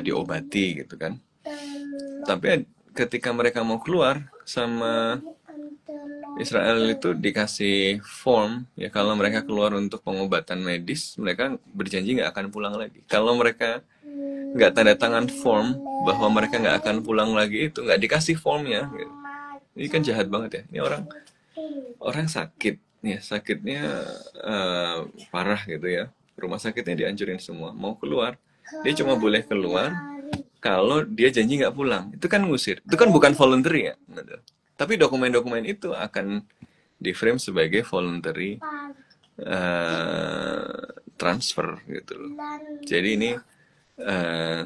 diobati gitu kan. Tapi ketika mereka mau keluar, sama Israel itu dikasih form ya, kalau mereka keluar untuk pengobatan medis, mereka berjanji nggak akan pulang lagi. Kalau mereka nggak tanda tangan form bahwa mereka nggak akan pulang lagi, itu nggak dikasih formnya gitu. Ini kan jahat banget ya. Ini orang sakit ya, sakitnya parah gitu ya, rumah sakitnya dihancurin semua, mau keluar dia cuma boleh keluar kalau dia janji nggak pulang. Itu kan ngusir, itu kan bukan voluntary ya gitu. Tapi dokumen-dokumen itu akan di-frame sebagai voluntary transfer gitu loh. Jadi ini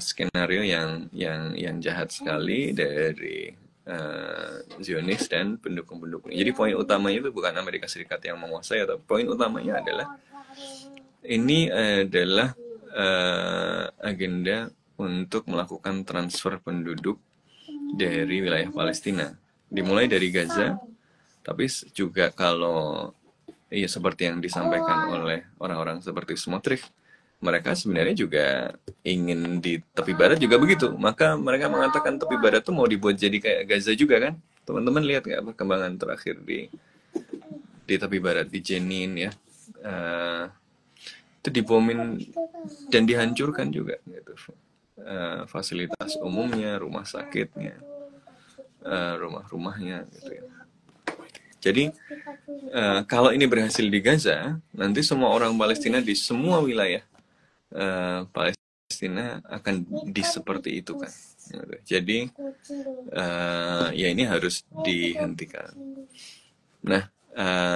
skenario yang jahat sekali dari Zionis dan pendukung-pendukung. Jadi poin utamanya itu bukan Amerika Serikat yang menguasai, atau poin utamanya adalah ini adalah agenda untuk melakukan transfer penduduk dari wilayah Palestina, dimulai dari Gaza, tapi juga kalau ya seperti yang disampaikan oleh orang-orang seperti Smotrich, mereka sebenarnya juga ingin di tepi barat juga begitu. Maka mereka mengatakan tepi barat tuh mau dibuat jadi kayak Gaza juga kan. Teman-teman lihat nggak perkembangan terakhir di tepi barat, di Jenin ya, itu dibomin dan dihancurkan juga gitu. Fasilitas umumnya, rumah sakitnya, rumah-rumahnya gitu ya. Jadi kalau ini berhasil di Gaza, nanti semua orang Palestina di semua wilayah Palestina akan seperti itu kan. Jadi ya ini harus dihentikan. Nah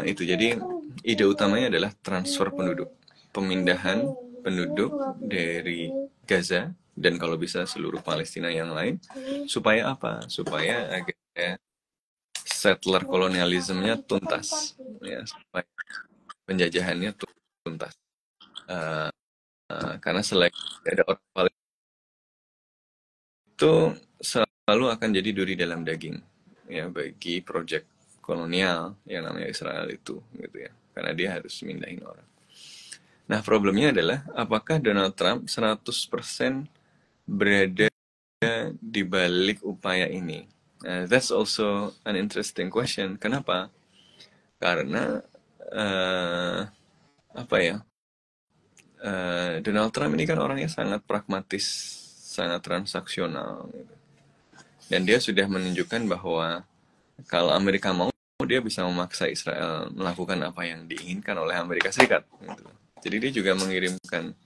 itu, jadi ide utamanya adalah transfer penduduk, pemindahan penduduk dari Gaza dan kalau bisa seluruh Palestina yang lain. Supaya apa? Supaya agak settler kolonialismenya tuntas ya, supaya penjajahannya tuntas. Karena selagi ada orang Palestina itu selalu akan jadi duri dalam daging ya bagi proyek kolonial yang namanya Israel itu gitu ya, karena dia harus mindahin orang. Nah problemnya adalah apakah Donald Trump 100% berada di balik upaya ini? That's also an interesting question. Kenapa? Karena apa ya, Donald Trump ini kan orangnya sangat pragmatis, sangat transaksional gitu. Dan dia sudah menunjukkan bahwa kalau Amerika mau, dia bisa memaksa Israel melakukan apa yang diinginkan oleh Amerika Serikat gitu. Jadi dia juga mengirimkan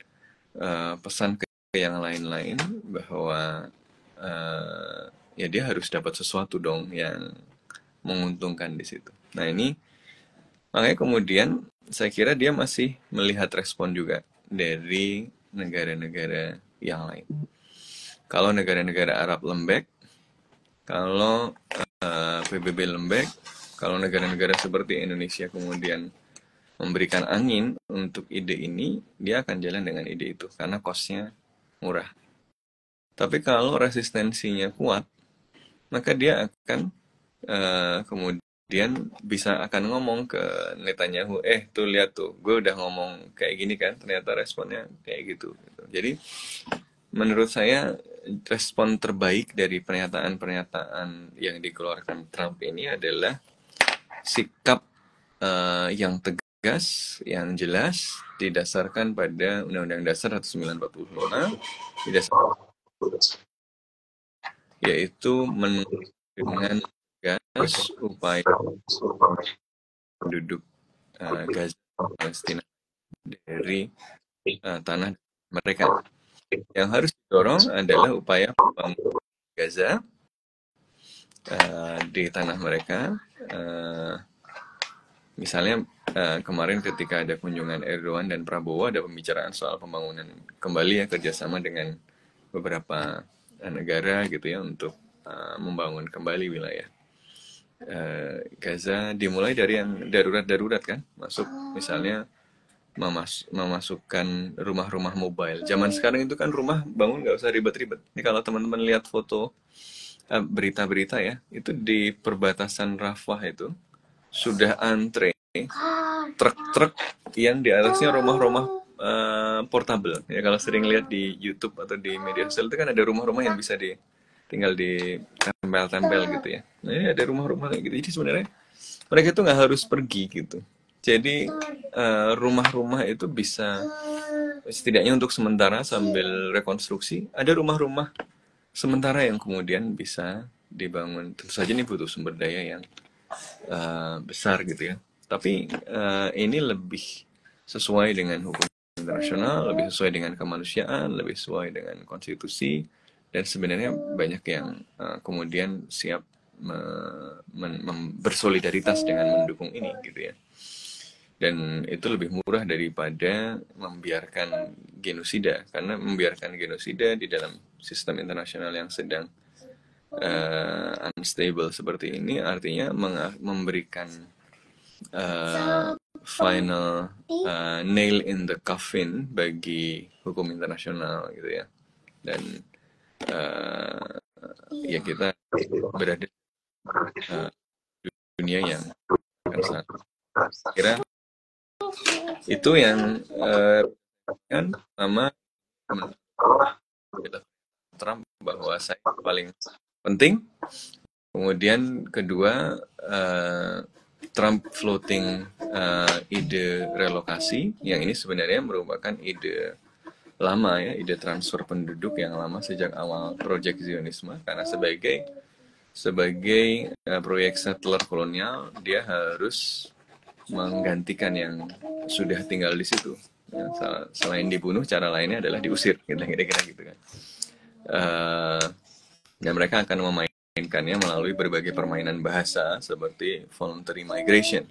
pesan ke yang lain-lain bahwa ya dia harus dapat sesuatu dong yang menguntungkan di situ. Nah ini makanya kemudian saya kira dia masih melihat respon juga dari negara-negara yang lain. Kalau negara-negara Arab lembek, kalau PBB lembek, kalau negara-negara seperti Indonesia kemudian memberikan angin untuk ide ini, dia akan jalan dengan ide itu karena cost-nya murah. Tapi kalau resistensinya kuat, maka dia akan kemudian akan ngomong ke Netanyahu, tuh lihat tuh, gue udah ngomong kayak gini kan, ternyata responnya kayak gitu. Jadi menurut saya respon terbaik dari pernyataan-pernyataan yang dikeluarkan Trump ini adalah sikap yang tegas, yang jelas, didasarkan pada Undang-Undang Dasar 1945, yaitu dengan tegas upaya penduduk Gaza Palestina dari tanah mereka. Yang harus didorong adalah upaya pembangunan Gaza di tanah mereka. Misalnya kemarin ketika ada kunjungan Erdogan dan Prabowo, ada pembicaraan soal pembangunan kembali ya, kerjasama dengan beberapa negara gitu ya untuk membangun kembali wilayah. Gaza dimulai dari yang darurat-darurat kan, masuk misalnya memasukkan rumah-rumah mobile. Zaman sekarang itu kan rumah bangun nggak usah ribet-ribet. Ini kalau teman-teman lihat foto berita-berita ya, itu di perbatasan Rafah itu sudah antre truk-truk yang di atasnya rumah-rumah portable. Ya kalau sering lihat di YouTube atau di media sosial itu kan ada rumah-rumah yang bisa tinggal di tempel-tempel gitu ya. Nah, ini ada rumah-rumah kayak gitu. Jadi sebenarnya mereka itu nggak harus pergi gitu. Jadi rumah-rumah itu bisa setidaknya untuk sementara sambil rekonstruksi. Ada rumah-rumah sementara yang kemudian bisa dibangun. Tentu saja ini butuh sumber daya yang besar gitu ya. Tapi ini lebih sesuai dengan hukum internasional, lebih sesuai dengan kemanusiaan, lebih sesuai dengan konstitusi, dan sebenarnya banyak yang kemudian siap bersolidaritas dengan mendukung ini gitu ya. Dan itu lebih murah daripada membiarkan genosida, karena membiarkan genosida di dalam sistem internasional yang sedang unstable seperti ini artinya memberikan final nail in the coffin bagi hukum internasional gitu ya. Dan ya kita berada di dunia yang sangat kira itu yang kan sama Trump bahwa saya paling penting. Kemudian kedua, Trump floating ide relokasi, yang ini sebenarnya merupakan ide lama ya, ide transfer penduduk yang lama sejak awal proyek Zionisme, karena sebagai proyek settler kolonial dia harus menggantikan yang sudah tinggal di situ. Ya, selain dibunuh, cara lainnya adalah diusir, kira-kira gitu kan. Dan mereka akan memainkannya melalui berbagai permainan bahasa seperti voluntary migration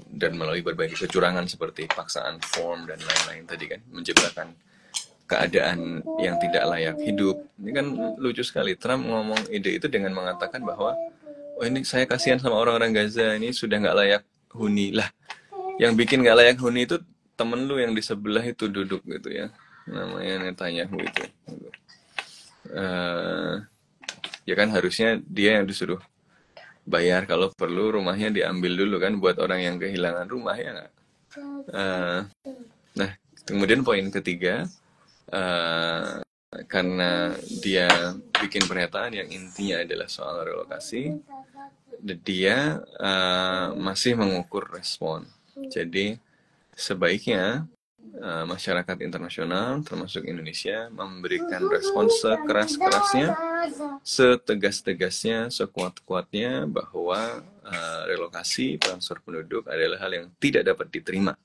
dan melalui berbagai kecurangan seperti paksaan form dan lain-lain tadi kan, menciptakan keadaan yang tidak layak hidup. Ini kan lucu sekali, Trump ngomong ide itu dengan mengatakan bahwa oh ini saya kasihan sama orang-orang Gaza, ini sudah nggak layak huni lah. Yang bikin nggak layak huni itu temen lu yang di sebelah itu duduk gitu ya, namanya Netanyahu itu. Ya kan harusnya dia yang disuruh bayar kalau perlu rumahnya diambil dulu kan buat orang yang kehilangan rumah ya nggak. Nah kemudian poin ketiga, karena dia bikin pernyataan yang intinya adalah soal relokasi, dia masih mengukur respon. Jadi sebaiknya masyarakat internasional termasuk Indonesia memberikan respon sekeras-kerasnya, setegas-tegasnya, sekuat-kuatnya bahwa relokasi transfer penduduk adalah hal yang tidak dapat diterima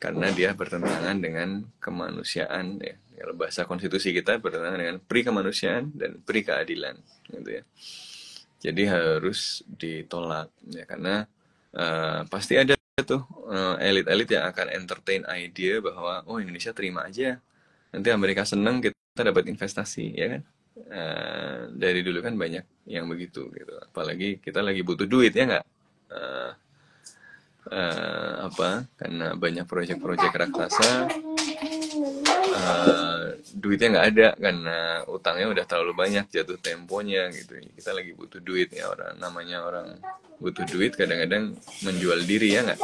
karena dia bertentangan dengan kemanusiaan ya. Kalau bahasa konstitusi kita bertentangan dengan pri kemanusiaan dan pri keadilan gitu ya. Jadi harus ditolak ya, karena pasti ada tuh elit-elit yang akan entertain idea bahwa oh Indonesia terima aja, nanti Amerika seneng kita dapat investasi ya kan. Dari dulu kan banyak yang begitu gitu, apalagi kita lagi butuh duit ya nggak, karena banyak proyek-proyek raksasa, duitnya nggak ada karena utangnya udah terlalu banyak, jatuh temponya gitu. Kita lagi butuh duit ya, namanya orang butuh duit kadang-kadang menjual diri ya nggak.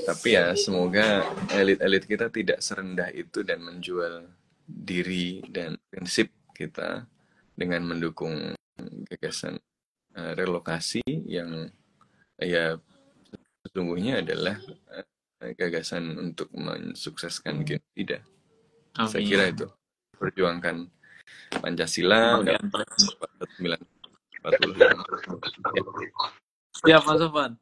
Tapi ya semoga elit-elit kita tidak serendah itu dan menjual diri dan prinsip kita dengan mendukung gagasan relokasi yang ya sesungguhnya adalah gagasan untuk mensukseskan genosida. Saya kira itu perjuangkan Pancasila dan 1945. Siap Mas Sofwan.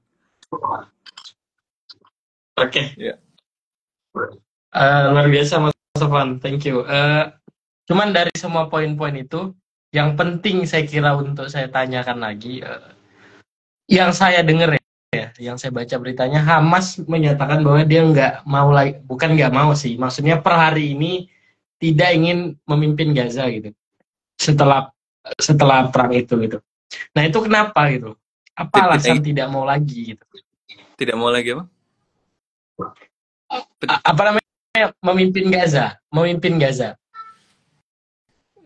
Oke. Ya. Luar biasa Mas Sofwan, thank you. Cuman dari semua poin-poin itu, yang penting saya kira untuk saya tanyakan lagi, yang saya dengar ya, yang saya baca beritanya, Hamas menyatakan bahwa dia nggak mau lagi, bukan nggak mau sih, maksudnya per hari ini tidak ingin memimpin Gaza gitu, setelah perang itu gitu. Nah itu kenapa gitu? Apa alasan tidak mau lagi gitu? Tidak mau lagi apa? Apa namanya, memimpin Gaza.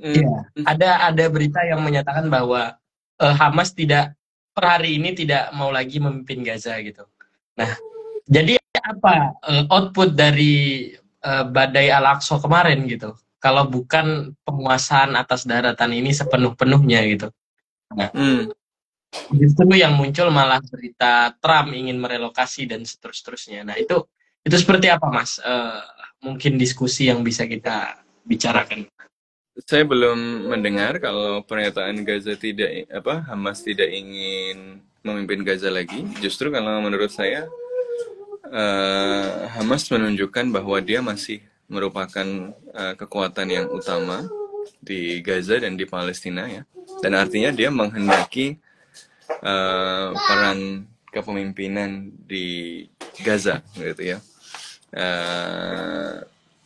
Iya, ada berita yang menyatakan bahwa Hamas tidak per hari ini tidak mau lagi memimpin Gaza gitu. Nah, jadi apa output dari badai Al-Aqsa kemarin gitu? Kalau bukan penguasaan atas daratan ini sepenuh-penuhnya gitu. Nah, justru yang muncul malah berita Trump ingin merelokasi dan seterusnya. Nah, itu seperti apa, Mas? Mungkin diskusi yang bisa kita bicarakan. Saya belum mendengar kalau pernyataan Gaza tidak Hamas tidak ingin memimpin Gaza lagi. Justru kalau menurut saya Hamas menunjukkan bahwa dia masih merupakan kekuatan yang utama di Gaza dan di Palestina ya. Dan artinya dia menghendaki peran kepemimpinan di Gaza gitu ya.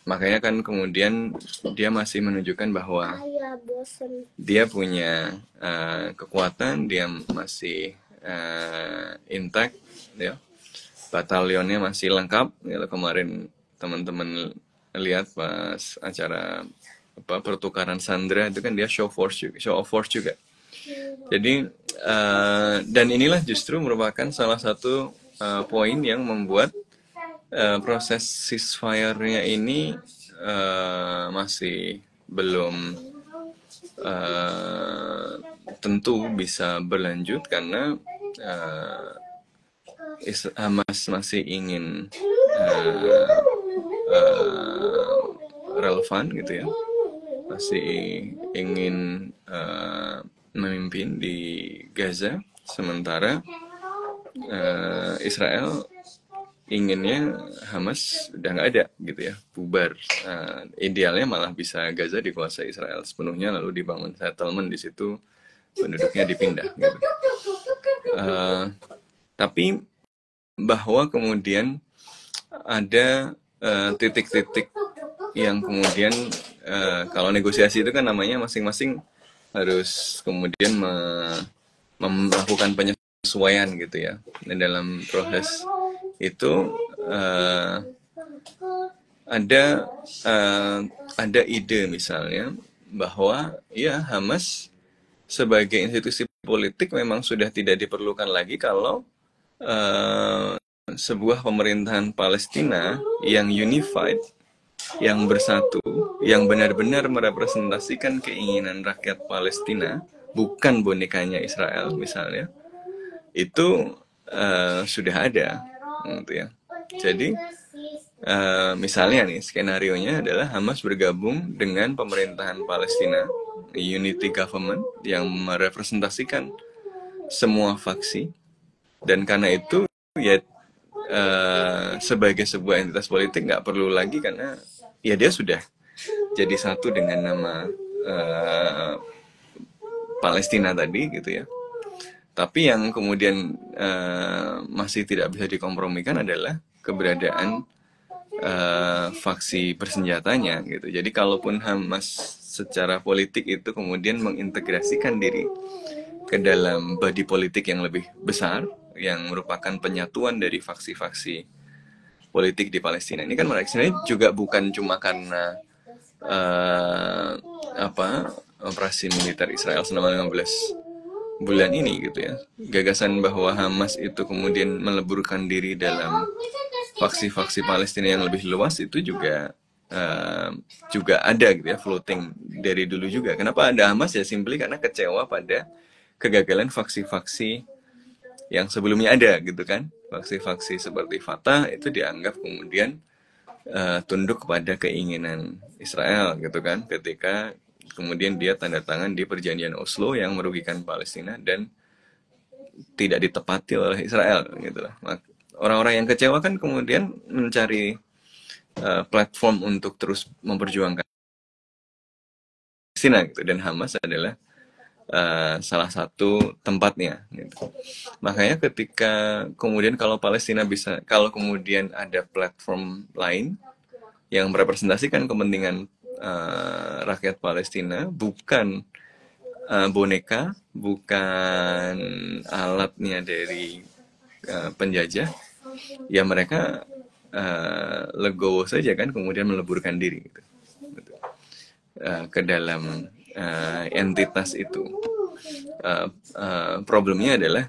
Makanya kan kemudian dia masih menunjukkan bahwa dia punya kekuatan, dia masih intact, ya. Batalionnya masih lengkap. Ya, kemarin teman-teman lihat pas acara pertukaran sandera itu kan dia show of force juga. Jadi dan inilah justru merupakan salah satu poin yang membuat proses ceasefire-nya ini masih belum tentu bisa berlanjut karena Hamas masih ingin relevan gitu ya, masih ingin memimpin di Gaza, sementara Israel inginnya Hamas udah nggak ada gitu ya, bubar. Idealnya malah bisa Gaza dikuasai Israel sepenuhnya, lalu dibangun settlement di situ, penduduknya dipindah gitu. Tapi bahwa kemudian ada titik-titik yang kemudian kalau negosiasi itu kan namanya masing-masing harus kemudian melakukan penyesuaian gitu ya. Dan dalam proses itu ada ide misalnya bahwa ya Hamas sebagai institusi politik memang sudah tidak diperlukan lagi kalau sebuah pemerintahan Palestina yang unified, yang bersatu, yang benar-benar merepresentasikan keinginan rakyat Palestina, bukan bonekanya Israel misalnya, itu sudah ada, gitu ya. Jadi misalnya nih skenarionya adalah Hamas bergabung dengan pemerintahan Palestina, unity government yang merepresentasikan semua faksi, dan karena itu ya sebagai sebuah entitas politik nggak perlu lagi karena ya dia sudah jadi satu dengan nama Palestina tadi gitu ya. Tapi yang kemudian masih tidak bisa dikompromikan adalah keberadaan faksi bersenjatanya gitu. Jadi kalaupun Hamas secara politik itu kemudian mengintegrasikan diri ke dalam body politik yang lebih besar, yang merupakan penyatuan dari faksi-faksi politik di Palestina. Ini kan sebenarnya juga bukan cuma karena operasi militer Israel selama 15 bulan ini gitu ya. Gagasan bahwa Hamas itu kemudian meleburkan diri dalam faksi-faksi Palestina yang lebih luas itu juga ada gitu ya, floating dari dulu juga. Kenapa ada Hamas ya simply karena kecewa pada kegagalan faksi-faksi yang sebelumnya ada gitu kan. Faksi-faksi seperti Fatah itu dianggap kemudian tunduk kepada keinginan Israel gitu kan, ketika kemudian dia tanda tangan di perjanjian Oslo yang merugikan Palestina dan tidak ditepati oleh Israel gitu lah. Orang-orang yang kecewa kan kemudian mencari platform untuk terus memperjuangkan Palestina gitu, dan Hamas adalah salah satu tempatnya gitu. Makanya ketika kemudian kalau kemudian ada platform lain yang merepresentasikan kepentingan rakyat Palestina, bukan boneka, bukan alatnya dari penjajah, ya mereka legowo saja kan, kemudian meleburkan diri gitu, ke dalam entitas itu. Problemnya adalah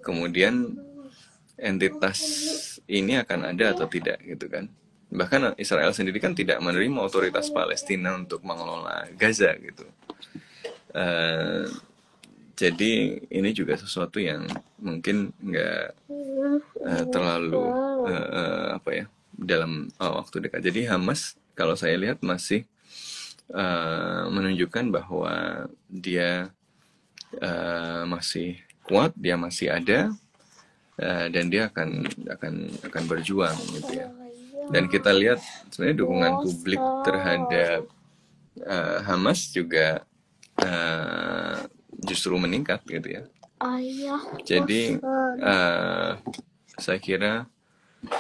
kemudian entitas ini akan ada atau tidak gitu kan. Bahkan Israel sendiri kan tidak menerima otoritas Palestina untuk mengelola Gaza gitu. Jadi ini juga sesuatu yang mungkin nggak terlalu apa ya dalam waktu dekat. Jadi Hamas kalau saya lihat masih menunjukkan bahwa dia masih kuat, dia masih ada, dan dia akan berjuang gitu ya. Dan kita lihat sebenarnya dukungan publik terhadap Hamas juga justru meningkat gitu ya. Jadi saya kira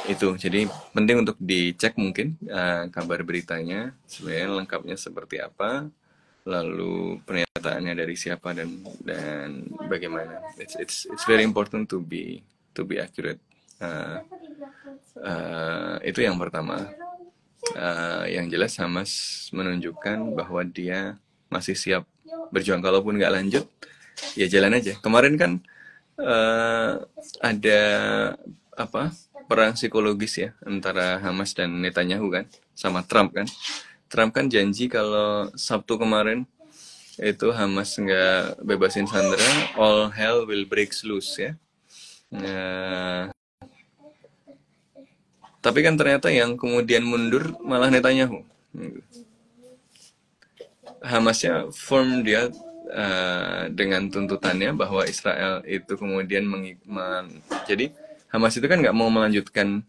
itu, jadi penting untuk dicek mungkin kabar beritanya sebenarnya lengkapnya seperti apa, lalu pernyataannya dari siapa dan bagaimana. It's very important to be accurate. Itu yang pertama. Yang jelas Hamas menunjukkan bahwa dia masih siap berjuang, kalaupun nggak lanjut ya jalan aja. Kemarin kan ada apa perang psikologis ya antara Hamas dan Netanyahu kan, sama Trump kan. Trump kan janji kalau Sabtu kemarin itu Hamas nggak bebasin sandera, all hell will break loose ya. Tapi kan ternyata yang kemudian mundur malah Netanyahu. Hamasnya firm dia dengan tuntutannya bahwa Israel itu kemudian jadi Hamas itu kan nggak mau melanjutkan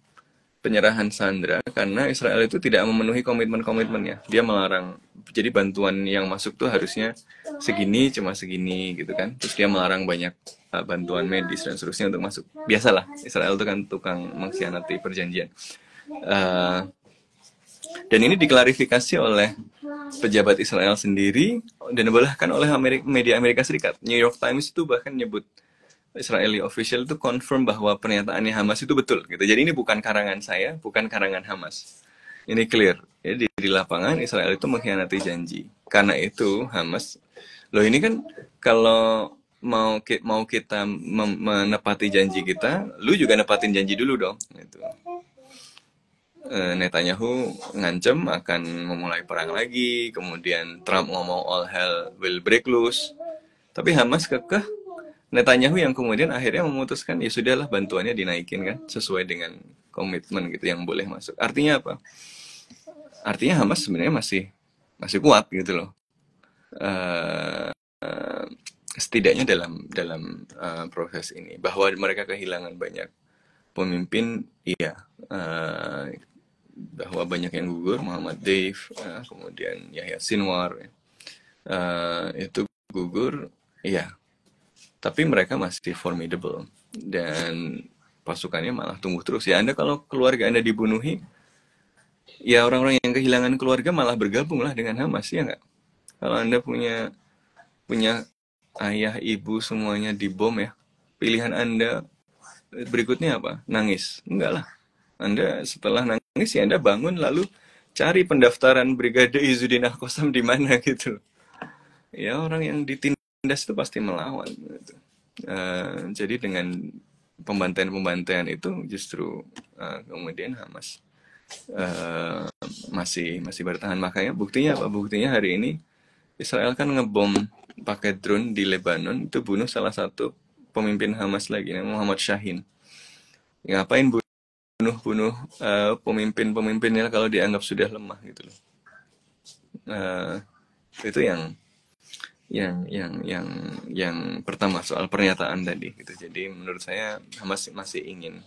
penyerahan sandera karena Israel itu tidak memenuhi komitmen-komitmennya. Dia melarang, jadi bantuan yang masuk tuh harusnya segini, cuma segini gitu kan. Terus dia melarang banyak bantuan medis dan seterusnya untuk masuk. Biasalah, Israel itu kan tukang mengkhianati perjanjian. Dan ini diklarifikasi oleh pejabat Israel sendiri dan bahkan oleh media Amerika Serikat. New York Times itu bahkan nyebut Israeli official itu confirm bahwa pernyataannya Hamas itu betul gitu. Jadi ini bukan karangan saya, bukan karangan Hamas. Ini clear. Jadi di lapangan Israel itu mengkhianati janji. Karena itu Hamas, loh ini kan kalau mau kita menepati janji kita, lu juga nepatin janji dulu dong. Gitu. Netanyahu ngancem akan memulai perang lagi, kemudian Trump ngomong all hell will break loose. Tapi Hamas kekeh, Netanyahu yang kemudian akhirnya memutuskan ya sudahlah bantuannya dinaikin kan sesuai dengan komitmen gitu yang boleh masuk. Artinya apa? Artinya Hamas sebenarnya masih kuat gitu loh. Setidaknya dalam proses ini, bahwa mereka kehilangan banyak pemimpin, iya. Bahwa banyak yang gugur, Muhammad Deif, kemudian Yahya Sinwar, itu gugur, iya. Tapi mereka masih formidable dan pasukannya malah tumbuh terus. Ya Anda kalau keluarga Anda dibunuhi, ya orang-orang yang kehilangan keluarga malah bergabung lah dengan Hamas, ya nggak? Kalau Anda punya ayah, ibu semuanya dibom ya, pilihan Anda berikutnya apa? Nangis? Enggak lah. Anda setelah nangis ya Anda bangun lalu cari pendaftaran Brigade Izzuddin Al-Qassam di mana gitu. Ya orang yang ditindas itu pasti melawan gitu. Jadi dengan pembantaian itu justru kemudian Hamas masih bertahan. Makanya buktinya apa? Buktinya hari ini Israel kan ngebom pakai drone di Lebanon, itu bunuh salah satu pemimpin Hamas lagi, namanya Muhammad Shahin. Ngapain bunuh pemimpin-pemimpinnya kalau dianggap sudah lemah gitu loh. Itu yang pertama soal pernyataan tadi gitu. Jadi menurut saya Hamas masih ingin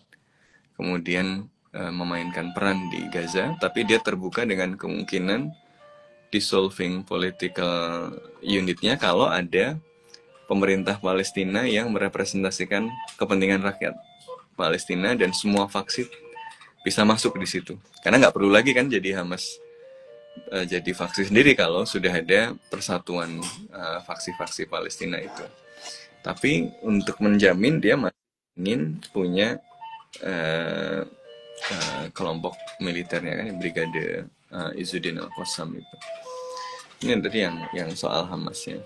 kemudian memainkan peran di Gaza, tapi dia terbuka dengan kemungkinan dissolving political unitnya kalau ada pemerintah Palestina yang merepresentasikan kepentingan rakyat Palestina dan semua faksi bisa masuk di situ. Karena nggak perlu lagi kan jadi Hamas jadi faksi sendiri kalau sudah ada persatuan faksi-faksi Palestina itu. Tapi untuk menjamin dia masih ingin punya uh, kelompok militernya kan, Brigade Izzuddin Al-Qassam itu. Ini tadi yang soal Hamasnya.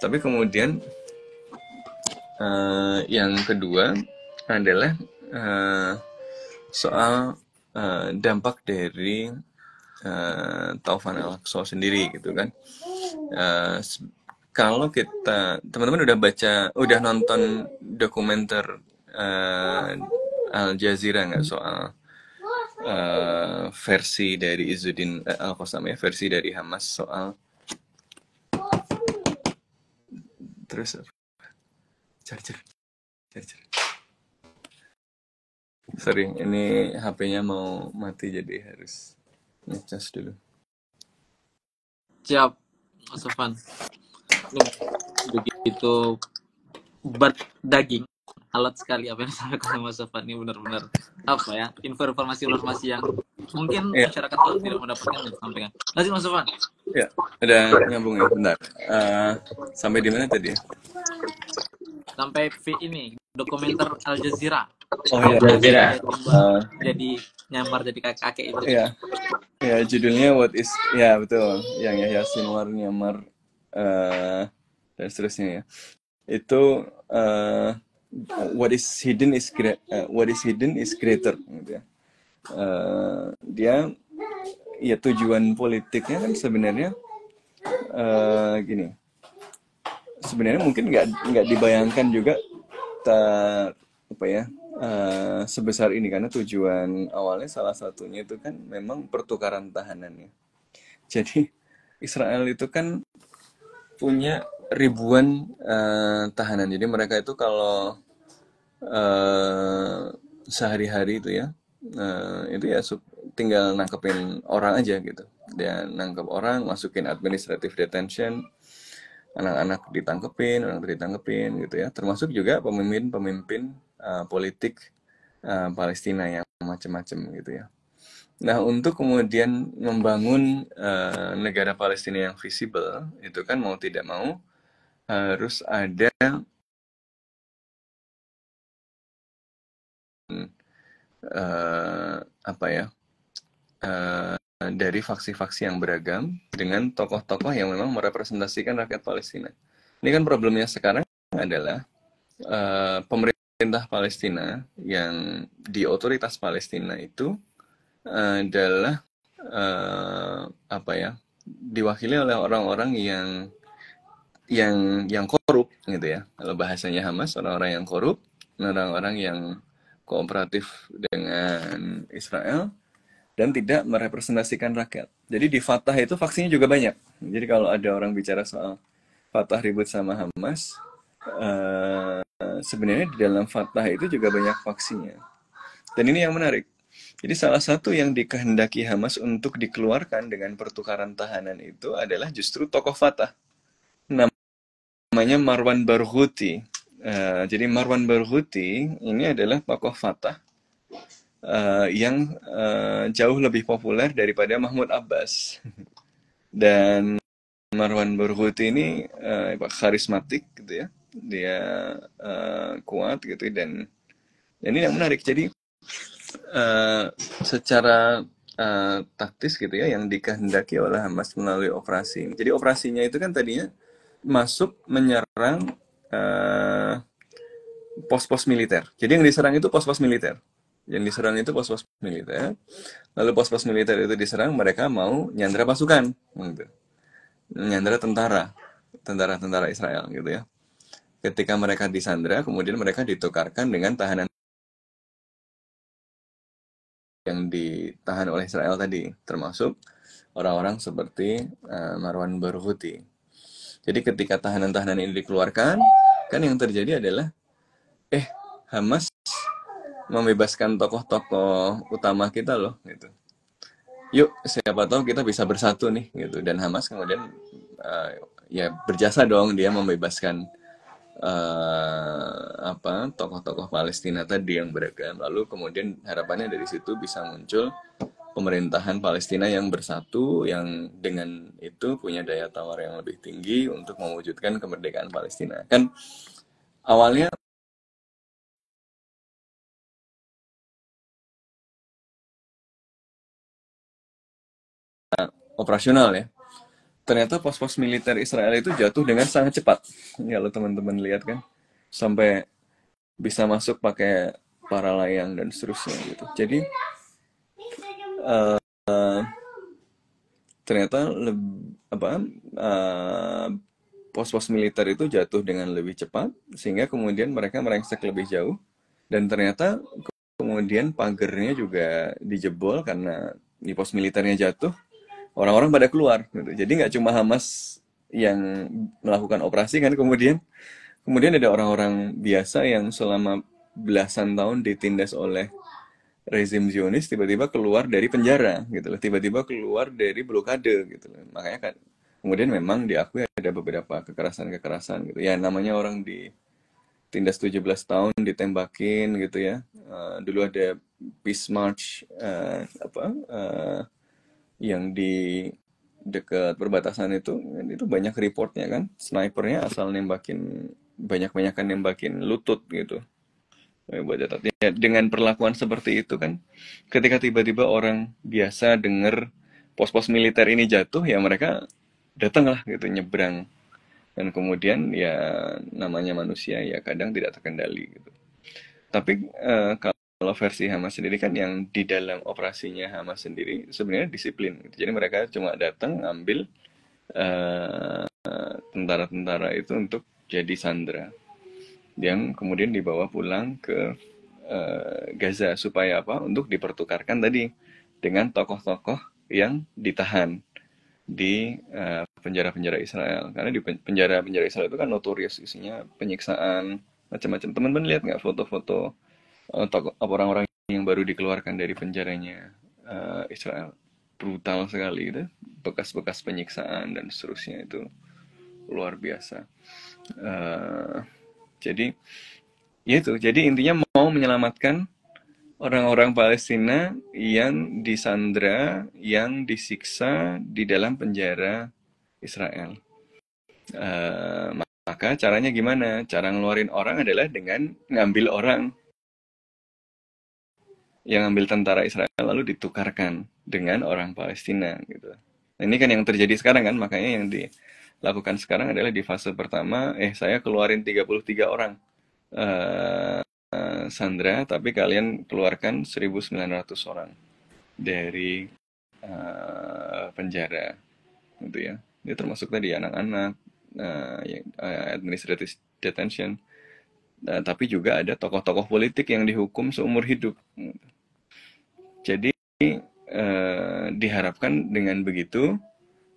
Tapi kemudian yang kedua adalah soal dampak dari Taufan Al-Aqsa sendiri gitu kan. Kalau kita, teman-teman udah nonton dokumenter Al Jazeera nggak soal versi dari Izzuddin Al-Qassam ya, versi dari Hamas soal terus charger. Sorry, ini HP-nya mau mati jadi harus ngecas dulu. Siap, Mas Sofan. Begitu berdaging, alat sekali apa yang disampaikan Mas Sofan ini, benar-benar apa ya, informasi yang mungkin masyarakat tidak mendapatkan dan disampaikan. Lanjut Mas Sofan. Ya, ada nyambung ya, bentar. Sampai di mana tadi? Sampai ini dokumenter Al Jazeera. Oh iya, Al Jazeera. Jadi nyamar jadi kakek itu. Iya. Ya, judulnya What is, ya betul, yang Yahya Sinwar nyamar dan seterusnya ya. Itu what is hidden is greater gitu ya. Dia ya tujuan politiknya kan sebenarnya gini. Sebenarnya mungkin nggak dibayangkan juga sebesar ini, karena tujuan awalnya salah satunya itu kan memang pertukaran tahanannya. Jadi Israel itu kan punya ribuan tahanan. Jadi mereka itu kalau sehari-hari itu ya tinggal nangkepin orang aja gitu. Dia nangkep orang, masukin administrative detention, anak-anak ditangkepin gitu ya. Termasuk juga pemimpin politik Palestina yang macam-macam gitu ya. Nah, untuk kemudian membangun negara Palestina yang visible, itu kan mau tidak mau harus ada dari faksi-faksi yang beragam dengan tokoh-tokoh yang memang merepresentasikan rakyat Palestina. Ini kan problemnya sekarang adalah pemerintah Palestina yang di otoritas Palestina itu adalah diwakili oleh orang-orang yang korup gitu ya. Kalau bahasanya Hamas, orang-orang yang korup, orang-orang yang kooperatif dengan Israel dan tidak merepresentasikan rakyat. Jadi di Fatah itu faksinya juga banyak. Jadi kalau ada orang bicara soal Fatah ribut sama Hamas, sebenarnya di dalam Fatah itu juga banyak faksinya. Dan ini yang menarik. Jadi salah satu yang dikehendaki Hamas untuk dikeluarkan dengan pertukaran tahanan itu adalah justru tokoh Fatah. Namanya Marwan Barghouti. Jadi Marwan Barghouti ini adalah tokoh Fatah yang jauh lebih populer daripada Mahmud Abbas. Dan Marwan Barghouti ini karismatik gitu ya. Dia kuat gitu, dan ini yang menarik. Jadi secara taktis gitu ya, yang dikehendaki oleh Hamas melalui operasi. Jadi operasinya itu kan tadinya masuk menyerang pos-pos militer. Jadi yang diserang itu pos-pos militer. Lalu pos-pos militer itu diserang, mereka mau nyandra pasukan, gitu. Nyandra tentara Israel gitu ya. Ketika mereka disandra, kemudian mereka ditukarkan dengan tahanan yang ditahan oleh Israel tadi, termasuk orang-orang seperti Marwan Barghouti. Jadi ketika tahanan-tahanan ini dikeluarkan, kan yang terjadi adalah Hamas membebaskan tokoh-tokoh utama kita loh gitu. Yuk, siapa tahu kita bisa bersatu nih gitu. Dan Hamas kemudian berjasa dong, dia membebaskan tokoh-tokoh Palestina tadi yang beragam. Lalu kemudian harapannya dari situ bisa muncul pemerintahan Palestina yang bersatu, yang dengan itu punya daya tawar yang lebih tinggi untuk mewujudkan kemerdekaan Palestina. Kan awalnya operasional ya. Ternyata pos-pos militer Israel itu jatuh dengan sangat cepat. Kalau teman-teman lihat kan, sampai bisa masuk pakai para layang dan seterusnya gitu. Jadi ternyata pos-pos militer itu jatuh dengan lebih cepat sehingga kemudian mereka melengsek lebih jauh, dan ternyata kemudian pagernya juga dijebol karena di pos militernya jatuh, orang-orang pada keluar gitu. Jadi nggak cuma Hamas yang melakukan operasi kan, kemudian ada orang-orang biasa yang selama belasan tahun ditindas oleh rezim Zionis tiba-tiba keluar dari penjara gitu loh, tiba-tiba keluar dari blokade gitu loh. Makanya kan kemudian memang diakui ada beberapa kekerasan-kekerasan gitu. Ya namanya orang ditindas 17 tahun, ditembakin gitu ya. Dulu ada Peace March yang di dekat perbatasan itu banyak reportnya kan, snipernya asal nembakin banyak-banyakan nembakin lutut gitu. Buat catat. Ya, dengan perlakuan seperti itu kan, ketika tiba-tiba orang biasa dengar pos-pos militer ini jatuh, ya mereka datanglah gitu, nyebrang. Dan kemudian ya namanya manusia ya kadang tidak terkendali gitu. Tapi kalau versi Hamas sendiri kan, yang di dalam operasinya Hamas sendiri sebenarnya disiplin gitu. Jadi mereka cuma datang ngambil tentara-tentara itu untuk jadi sandera, yang kemudian dibawa pulang ke Gaza supaya apa? Untuk dipertukarkan tadi dengan tokoh-tokoh yang ditahan di penjara-penjara Israel. Karena di penjara-penjara Israel itu kan notorious isinya penyiksaan macam-macam. Teman-teman lihat nggak foto-foto tokoh orang-orang yang baru dikeluarkan dari penjaranya Israel? Brutal sekali itu, bekas-bekas penyiksaan dan seterusnya, itu luar biasa. Jadi ya itu, jadi intinya mau menyelamatkan orang-orang Palestina yang disandra, yang disiksa di dalam penjara Israel. Maka caranya gimana? Cara ngeluarin orang adalah dengan ngambil orang, yang ngambil tentara Israel lalu ditukarkan dengan orang Palestina gitu. Nah, ini kan yang terjadi sekarang kan, makanya yang dilakukan sekarang adalah di fase pertama, saya keluarin 33 orang sandra, tapi kalian keluarkan 1.900 orang dari penjara gitu ya. Ini termasuk tadi anak-anak, administrative detention, tapi juga ada tokoh-tokoh politik yang dihukum seumur hidup. Jadi diharapkan dengan begitu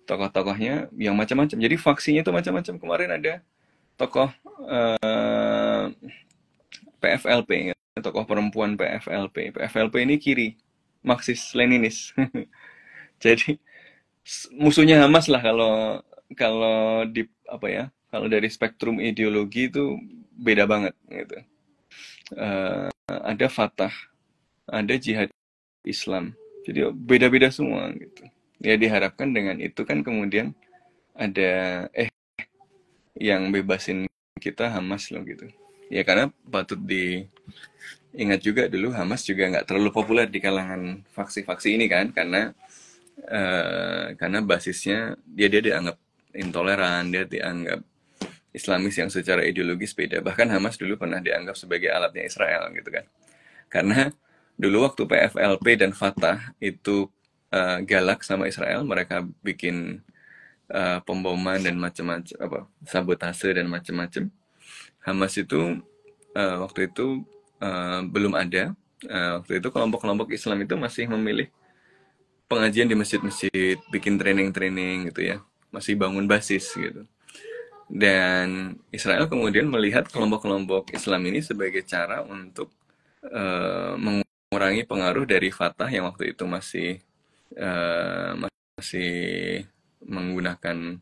tokoh-tokohnya yang macam-macam. Jadi faksinya itu macam-macam. Kemarin ada tokoh PFLP, tokoh perempuan PFLP. PFLP ini kiri, Marxis Leninis. Jadi musuhnya Hamas lah kalau di apa ya, kalau dari spektrum ideologi itu beda banget gitu. Ada Fatah, ada Jihad Islam, jadi beda-beda semua gitu. Ya diharapkan dengan itu kan kemudian ada yang bebasin kita Hamas loh gitu. Ya karena patut diingat juga, dulu Hamas juga nggak terlalu populer di kalangan faksi-faksi ini kan, karena basisnya dia dianggap intoleran, dia dianggap Islamis yang secara ideologis beda. Bahkan Hamas dulu pernah dianggap sebagai alatnya Israel gitu kan. Karena dulu waktu PFLP dan Fatah itu galak sama Israel, mereka bikin pemboman dan macam-macam, sabotase dan macam-macam. Hamas itu waktu itu belum ada. Waktu itu kelompok-kelompok Islam itu masih memilih pengajian di masjid-masjid, bikin training-training gitu ya, masih bangun basis gitu. Dan Israel kemudian melihat kelompok-kelompok Islam ini sebagai cara untuk mengurangi pengaruh dari Fatah yang waktu itu masih menggunakan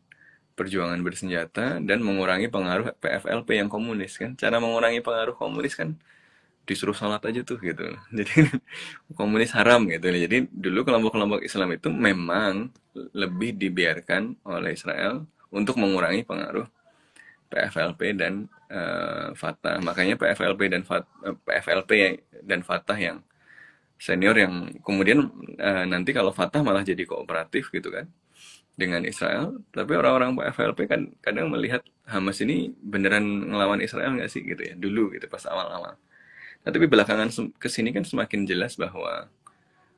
perjuangan bersenjata, dan mengurangi pengaruh PFLP yang komunis kan. Cara mengurangi pengaruh komunis kan disuruh sholat aja tuh gitu. Jadi komunis haram gitu. Jadi dulu kelompok-kelompok Islam itu memang lebih dibiarkan oleh Israel untuk mengurangi pengaruh PFLP dan Fatah. Makanya PFLP dan Fatah yang senior yang kemudian nanti kalau Fatah malah jadi kooperatif gitu kan dengan Israel, tapi orang-orang PFLP kan kadang melihat Hamas ini beneran ngelawan Israel nggak sih gitu ya dulu gitu pas awal-awal. Nah, tapi belakangan kesini kan semakin jelas bahwa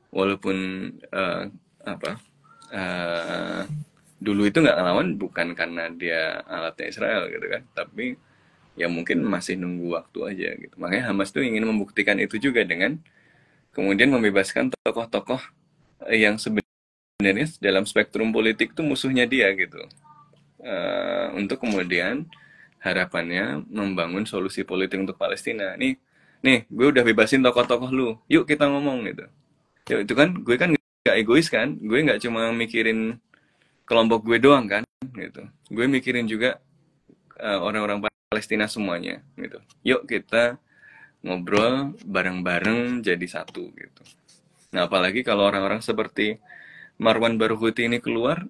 walaupun eh, apa eh, dulu itu nggak ngelawan bukan karena dia alatnya Israel gitu kan, tapi ya mungkin masih nunggu waktu aja gitu. Makanya Hamas tuh ingin membuktikan itu juga dengan kemudian membebaskan tokoh-tokoh yang sebenarnya dalam spektrum politik tuh musuhnya dia gitu. Untuk kemudian harapannya membangun solusi politik untuk Palestina. Nih, gue udah bebasin tokoh-tokoh lu. Yuk kita ngomong gitu. Yuk, itu kan gue kan nggak egois kan. Gue nggak cuma mikirin kelompok gue doang kan gitu. Gue mikirin juga orang-orang Palestina semuanya gitu. Yuk kita ngobrol bareng-bareng jadi satu gitu. Nah, apalagi kalau orang-orang seperti Marwan Barghouti ini keluar,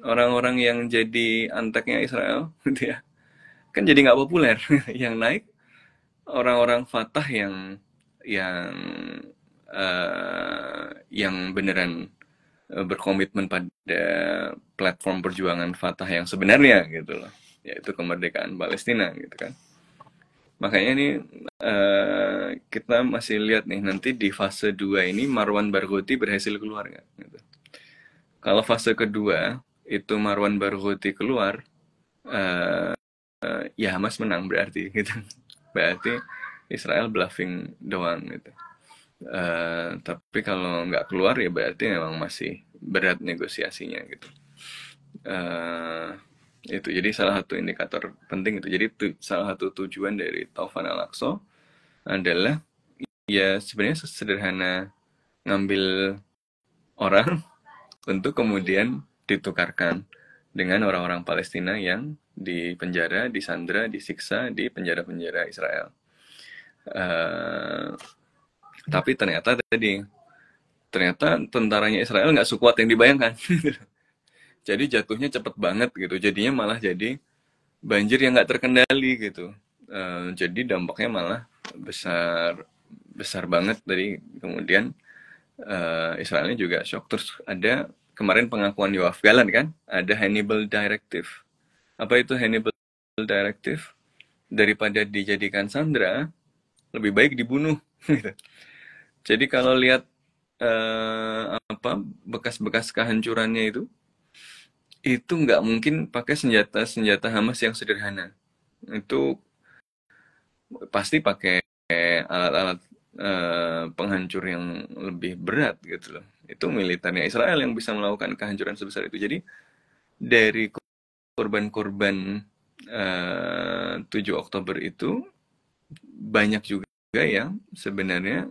orang-orang yang jadi anteknya Israel gitu ya, kan jadi nggak populer. Yang naik orang-orang Fatah yang yang beneran berkomitmen pada platform perjuangan Fatah yang sebenarnya gitu loh, yaitu kemerdekaan Palestina gitu kan. Makanya ini kita masih lihat nih nanti di fase 2 ini Marwan Barghouti berhasil keluar nggak gitu. Kalau fase kedua itu Marwan Barghouti keluar, eh, ya Hamas menang berarti gitu. Berarti Israel bluffing doang gitu. Tapi kalau nggak keluar ya berarti memang masih berat negosiasinya gitu. Eh, itu jadi salah satu indikator penting itu. Jadi salah satu tujuan dari Taufan Al-Aqsa adalah ya sebenarnya sederhana, ngambil orang untuk kemudian ditukarkan dengan orang-orang Palestina yang di penjara, disandra, disiksa di penjara-penjara Israel. Uh, tapi ternyata tentaranya Israel nggak sekuat yang dibayangkan. Jadi jatuhnya cepet banget gitu. Jadinya malah jadi banjir yang nggak terkendali gitu. Jadi dampaknya malah besar besar banget. Dari kemudian Israelnya juga shock. Terus ada kemarin pengakuan Yoav Galan kan, ada Hannibal Directive. Apa itu Hannibal Directive? Daripada dijadikan sandera, lebih baik dibunuh. Gitu. Jadi kalau lihat bekas-bekas kehancurannya itu nggak mungkin pakai senjata Hamas yang sederhana. Itu pasti pakai alat-alat penghancur yang lebih berat gitu loh. Itu militernya Israel yang bisa melakukan kehancuran sebesar itu. Jadi dari korban-korban 7 Oktober itu banyak juga yang sebenarnya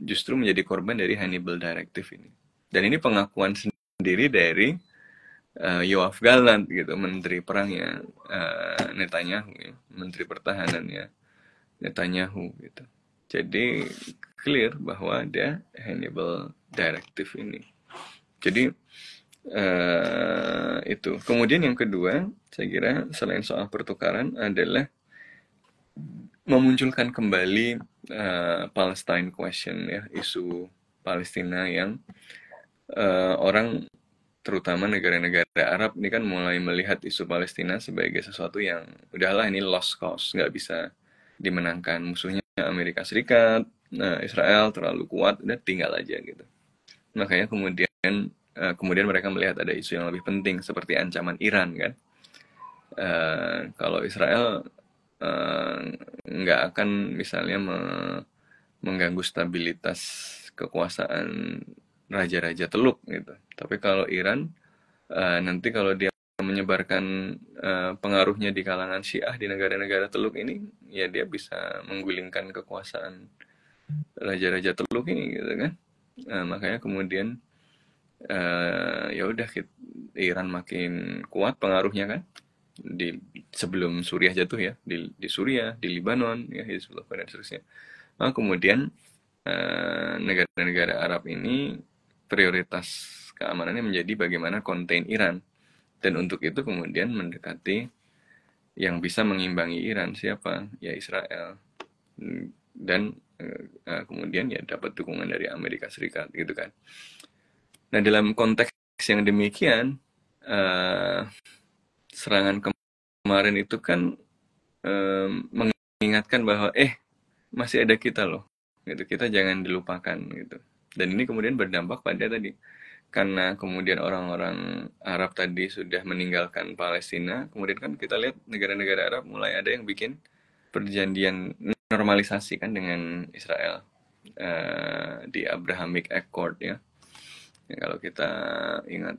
justru menjadi korban dari Hannibal Directive ini. Dan ini pengakuan sendiri dari Yoav Gallant gitu, menteri perangnya Netanyahu, ya, menteri pertahanannya Netanyahu gitu. Jadi clear bahwa ada Hannibal Directive ini. Jadi itu. Kemudian yang kedua, saya kira selain soal pertukaran adalah memunculkan kembali Palestine question ya, isu Palestina yang orang terutama negara-negara Arab ini kan mulai melihat isu Palestina sebagai sesuatu yang udahlah ini lost cause, nggak bisa dimenangkan, musuhnya Amerika Serikat, Israel terlalu kuat, udah tinggal aja gitu. Makanya kemudian mereka melihat ada isu yang lebih penting seperti ancaman Iran kan. Kalau Israel nggak akan misalnya mengganggu stabilitas kekuasaan raja-raja Teluk gitu. Tapi kalau Iran nanti kalau dia menyebarkan pengaruhnya di kalangan Syiah di negara-negara Teluk ini, ya dia bisa menggulingkan kekuasaan raja-raja Teluk ini gitu kan. Makanya kemudian ya udah Iran makin kuat pengaruhnya kan. sebelum Suriah jatuh ya, di Suriah, di Lebanon, ya Hizbullah dan seterusnya. Nah, kemudian negara-negara Arab ini prioritas keamanannya menjadi bagaimana konten Iran, dan untuk itu kemudian mendekati yang bisa mengimbangi Iran, siapa? Ya Israel. Dan kemudian ya dapat dukungan dari Amerika Serikat gitu kan. Nah, dalam konteks yang demikian, serangan kemarin itu kan mengingatkan bahwa masih ada kita loh, gitu. Kita jangan dilupakan gitu. Dan ini kemudian berdampak pada tadi, karena kemudian orang-orang Arab tadi sudah meninggalkan Palestina, kemudian kan kita lihat negara-negara Arab mulai ada yang bikin perjanjian normalisasi kan dengan Israel, di Abrahamic Accord ya. Kalau kita ingat,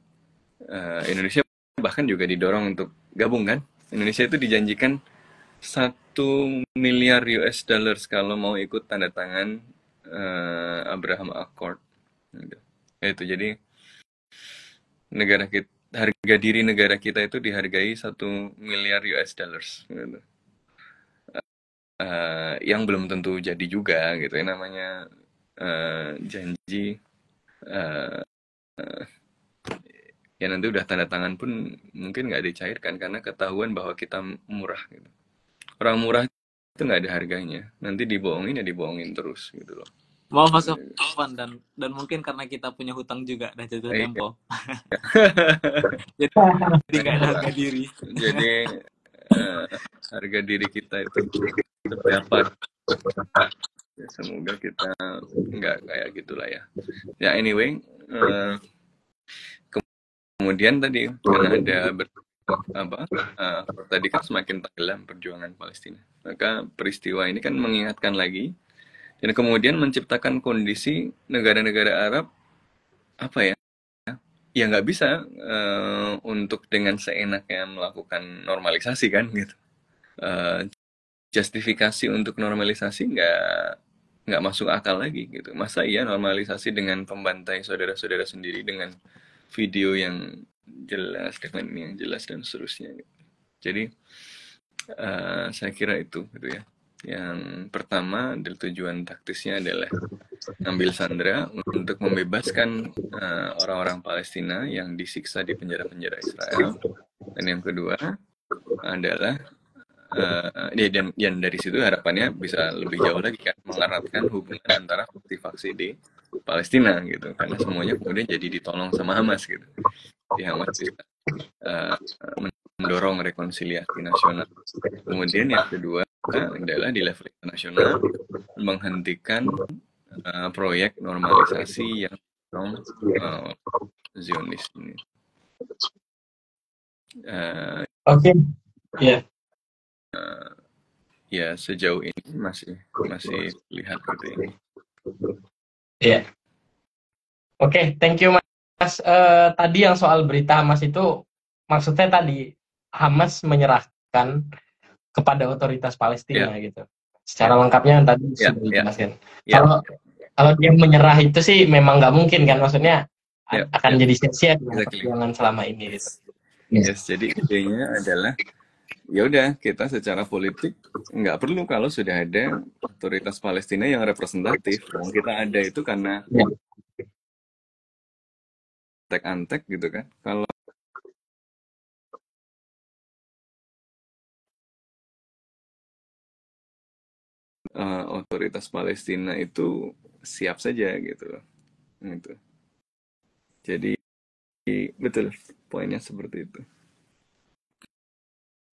Indonesia bahkan juga didorong untuk gabung kan. Indonesia itu dijanjikan 1 miliar US dollars kalau mau ikut tanda tangan Abraham Accord. Gitu. Itu jadi harga diri negara kita itu dihargai 1 miliar US dollars. Gitu. Yang belum tentu jadi juga gitu ya, namanya janji. Ya nanti udah tanda tangan pun mungkin nggak dicairkan karena ketahuan bahwa kita murah gitu. Orang murah itu nggak ada harganya. Nanti dibohongin ya dibohongin terus gitu loh. Maaf Mas Sofwan, dan mungkin karena kita punya hutang juga dan jatuh Iya. tempo. Jadi nggak ada harga diri. Jadi harga diri kita itu berapa? Ya, semoga kita nggak kayak gitulah ya. Ya anyway, kemudian tadi karena ada tadi kan semakin tenggelam perjuangan Palestina, maka peristiwa ini kan mengingatkan lagi dan kemudian menciptakan kondisi negara-negara Arab ya nggak bisa untuk dengan seenaknya melakukan normalisasi kan gitu. Justifikasi untuk normalisasi nggak masuk akal lagi gitu. Masa iya normalisasi dengan pembantai saudara-saudara sendiri dengan video yang jelas, dengan ini yang jelas dan seterusnya. Jadi saya kira itu gitu ya. Yang pertama, tujuan taktisnya adalah ngambil sandera untuk membebaskan orang-orang Palestina yang disiksa di penjara-penjara Israel. Dan yang kedua adalah dan dari situ harapannya bisa lebih jauh lagi kan, mengeratkan hubungan antara faksi-faksi di Palestina gitu, karena semuanya kemudian jadi ditolong sama Hamas gitu. Di Hamas bisa mendorong rekonsiliasi nasional. Kemudian yang kedua adalah di level internasional menghentikan proyek normalisasi yang Zionis ini. Oke, ya. Ya sejauh ini masih lihat gitu ini. Iya. Oke, thank you Mas. Tadi yang soal berita Hamas itu maksudnya tadi Hamas menyerahkan kepada otoritas Palestina gitu. Secara lengkapnya tadi sudah dijelaskan. Kalau dia menyerah itu sih memang nggak mungkin kan, maksudnya akan jadi sia-sia perjuangan selama ini gitu. Yes, jadi idenya adalah ya udah, kita secara politik nggak perlu kalau sudah ada otoritas Palestina yang representatif. Yang kita ada itu karena antek-antek gitu kan. Kalau otoritas Palestina itu siap saja gitu loh. Gitu. Jadi betul poinnya seperti itu.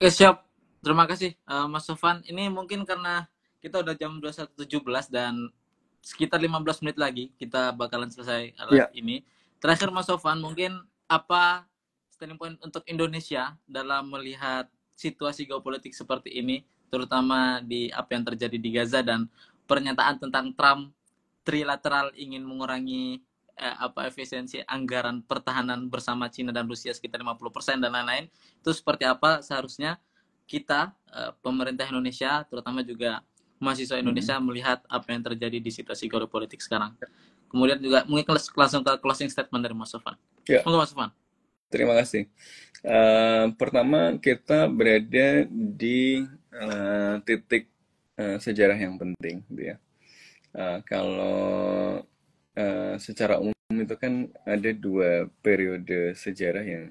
Oke, siap. Terima kasih Mas Sofwan. Ini mungkin karena kita udah jam 21.17 dan sekitar 15 menit lagi kita bakalan selesai live ini. Terakhir Mas Sofwan, mungkin apa standing point untuk Indonesia dalam melihat situasi geopolitik seperti ini, terutama di apa yang terjadi di Gaza dan pernyataan tentang Trump trilateral ingin mengurangi efisiensi anggaran pertahanan bersama Cina dan Rusia sekitar 50% dan lain-lain. Itu seperti apa seharusnya kita pemerintah Indonesia, terutama juga mahasiswa Indonesia melihat apa yang terjadi di situasi geopolitik sekarang. Kemudian juga mungkin langsung ke closing statement dari Mas Sofwan. Monggo Mas Sofwan. Terima kasih. Pertama, kita berada di titik sejarah yang penting, gitu ya. Kalau secara umum itu kan ada dua periode sejarah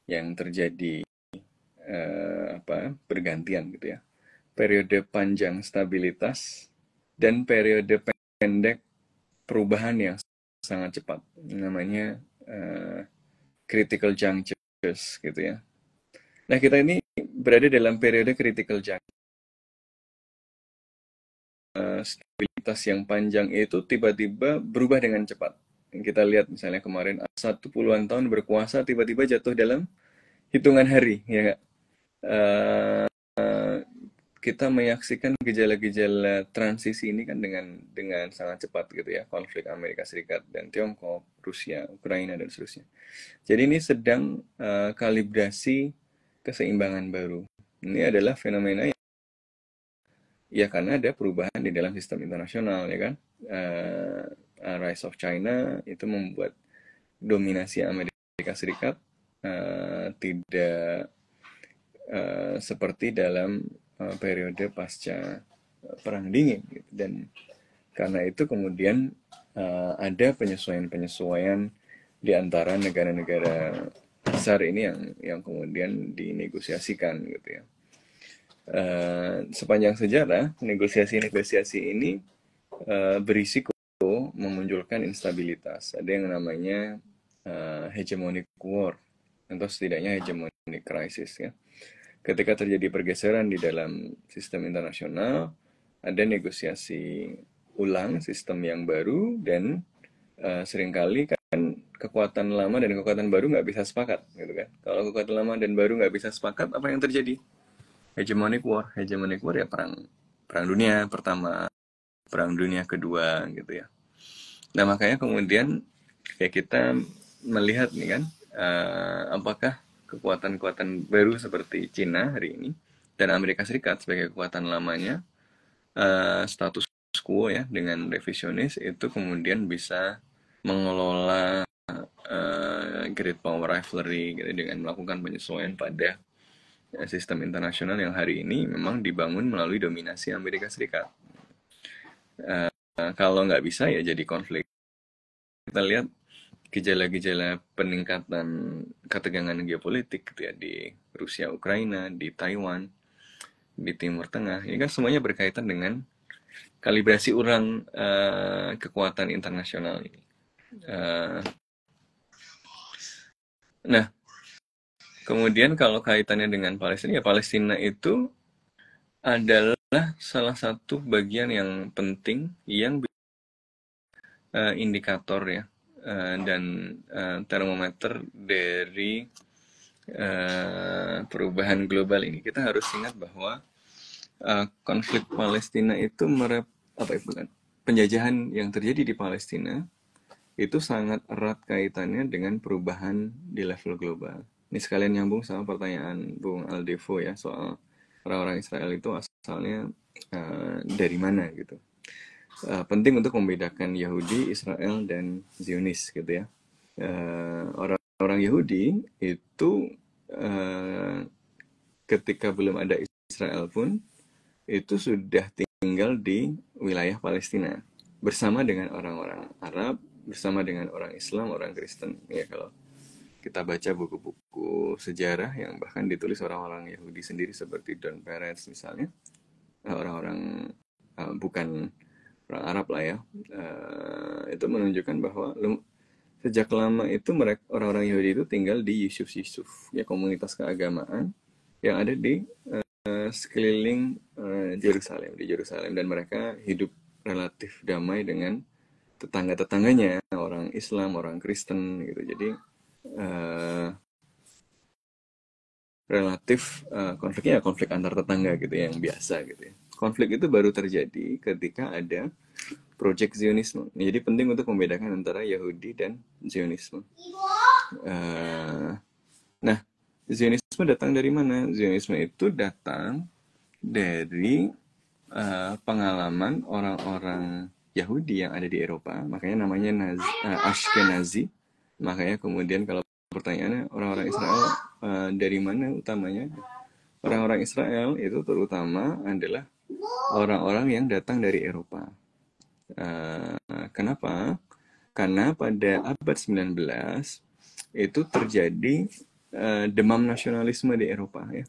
yang terjadi bergantian, gitu ya. Periode panjang stabilitas dan periode pendek perubahan yang sangat cepat. Namanya critical junctures, gitu ya. Nah, kita ini berada dalam periode critical juncture. Stabilitas yang panjang itu tiba-tiba berubah dengan cepat. Kita lihat misalnya kemarin satu puluhan tahun berkuasa tiba-tiba jatuh dalam hitungan hari, ya nggak? Kita menyaksikan gejala-gejala transisi ini kan dengan sangat cepat, gitu ya, konflik Amerika Serikat dan Tiongkok, Rusia, Ukraina dan seterusnya. Jadi ini sedang kalibrasi keseimbangan baru. Ini adalah fenomena ya karena ada perubahan di dalam sistem internasional, ya kan. Rise of China itu membuat dominasi Amerika Serikat tidak seperti dalam periode pasca Perang Dingin, gitu. Dan karena itu kemudian ada penyesuaian-penyesuaian di antara negara-negara besar ini yang kemudian dinegosiasikan, gitu ya. Sepanjang sejarah, negosiasi-negosiasi ini berisiko memunculkan instabilitas. Ada yang namanya hegemonic war, atau setidaknya hegemonic crisis, ya. Ketika terjadi pergeseran di dalam sistem internasional, ada negosiasi ulang sistem yang baru, dan seringkali kan kekuatan lama dan kekuatan baru nggak bisa sepakat, gitu kan. Kalau kekuatan lama dan baru nggak bisa sepakat, apa yang terjadi? Hegemonic war ya perang dunia pertama, perang dunia kedua, gitu ya. Nah, makanya kemudian kayak kita melihat nih kan, apakah kekuatan-kekuatan baru seperti Cina hari ini dan Amerika Serikat sebagai kekuatan lamanya, status quo ya dengan revisionis itu kemudian bisa mengelola great power rivalry, gitu, dengan melakukan penyesuaian pada sistem internasional yang hari ini memang dibangun melalui dominasi Amerika Serikat. Kalau nggak bisa ya jadi konflik. Kita lihat gejala-gejala peningkatan ketegangan geopolitik, gitu ya, di Rusia, Ukraina, di Taiwan, di Timur Tengah. Ini kan semuanya berkaitan dengan kalibrasi ulang kekuatan internasional ini. Nah, kemudian kalau kaitannya dengan Palestina, ya Palestina itu adalah salah satu bagian yang penting yang indikator ya, dan termometer dari perubahan global ini. Kita harus ingat bahwa konflik Palestina itu penjajahan yang terjadi di Palestina itu sangat erat kaitannya dengan perubahan di level global. Ini sekalian nyambung sama pertanyaan Bung Aldevo ya, soal orang-orang Israel itu asalnya dari mana, gitu. Penting untuk membedakan Yahudi, Israel, dan Zionis, gitu ya. Orang-orang Yahudi itu ketika belum ada Israel pun itu sudah tinggal di wilayah Palestina bersama dengan orang-orang Arab, bersama dengan orang Islam, orang Kristen. Ya, kalau kita baca buku-buku sejarah yang bahkan ditulis orang-orang Yahudi sendiri seperti Don Peretz misalnya, orang-orang bukan orang Arab lah ya, itu menunjukkan bahwa sejak lama itu mereka orang-orang Yahudi itu tinggal di Yusuf, ya, komunitas keagamaan yang ada di sekeliling Yerusalem, dan mereka hidup relatif damai dengan tetangga-tetangganya, orang Islam, orang Kristen, gitu. Jadi relatif konfliknya konflik antar tetangga, gitu, yang biasa, gitu ya. Konflik itu baru terjadi ketika ada Project Zionisme. Jadi penting untuk membedakan antara Yahudi dan Zionisme. Nah, Zionisme datang dari mana? Zionisme itu datang dari pengalaman orang-orang Yahudi yang ada di Eropa. Makanya namanya Ashkenazi. Makanya kemudian kalau pertanyaannya orang-orang Israel dari mana utamanya? Orang-orang Israel itu terutama adalah orang-orang yang datang dari Eropa. Kenapa? Karena pada abad 19 itu terjadi demam nasionalisme di Eropa ya.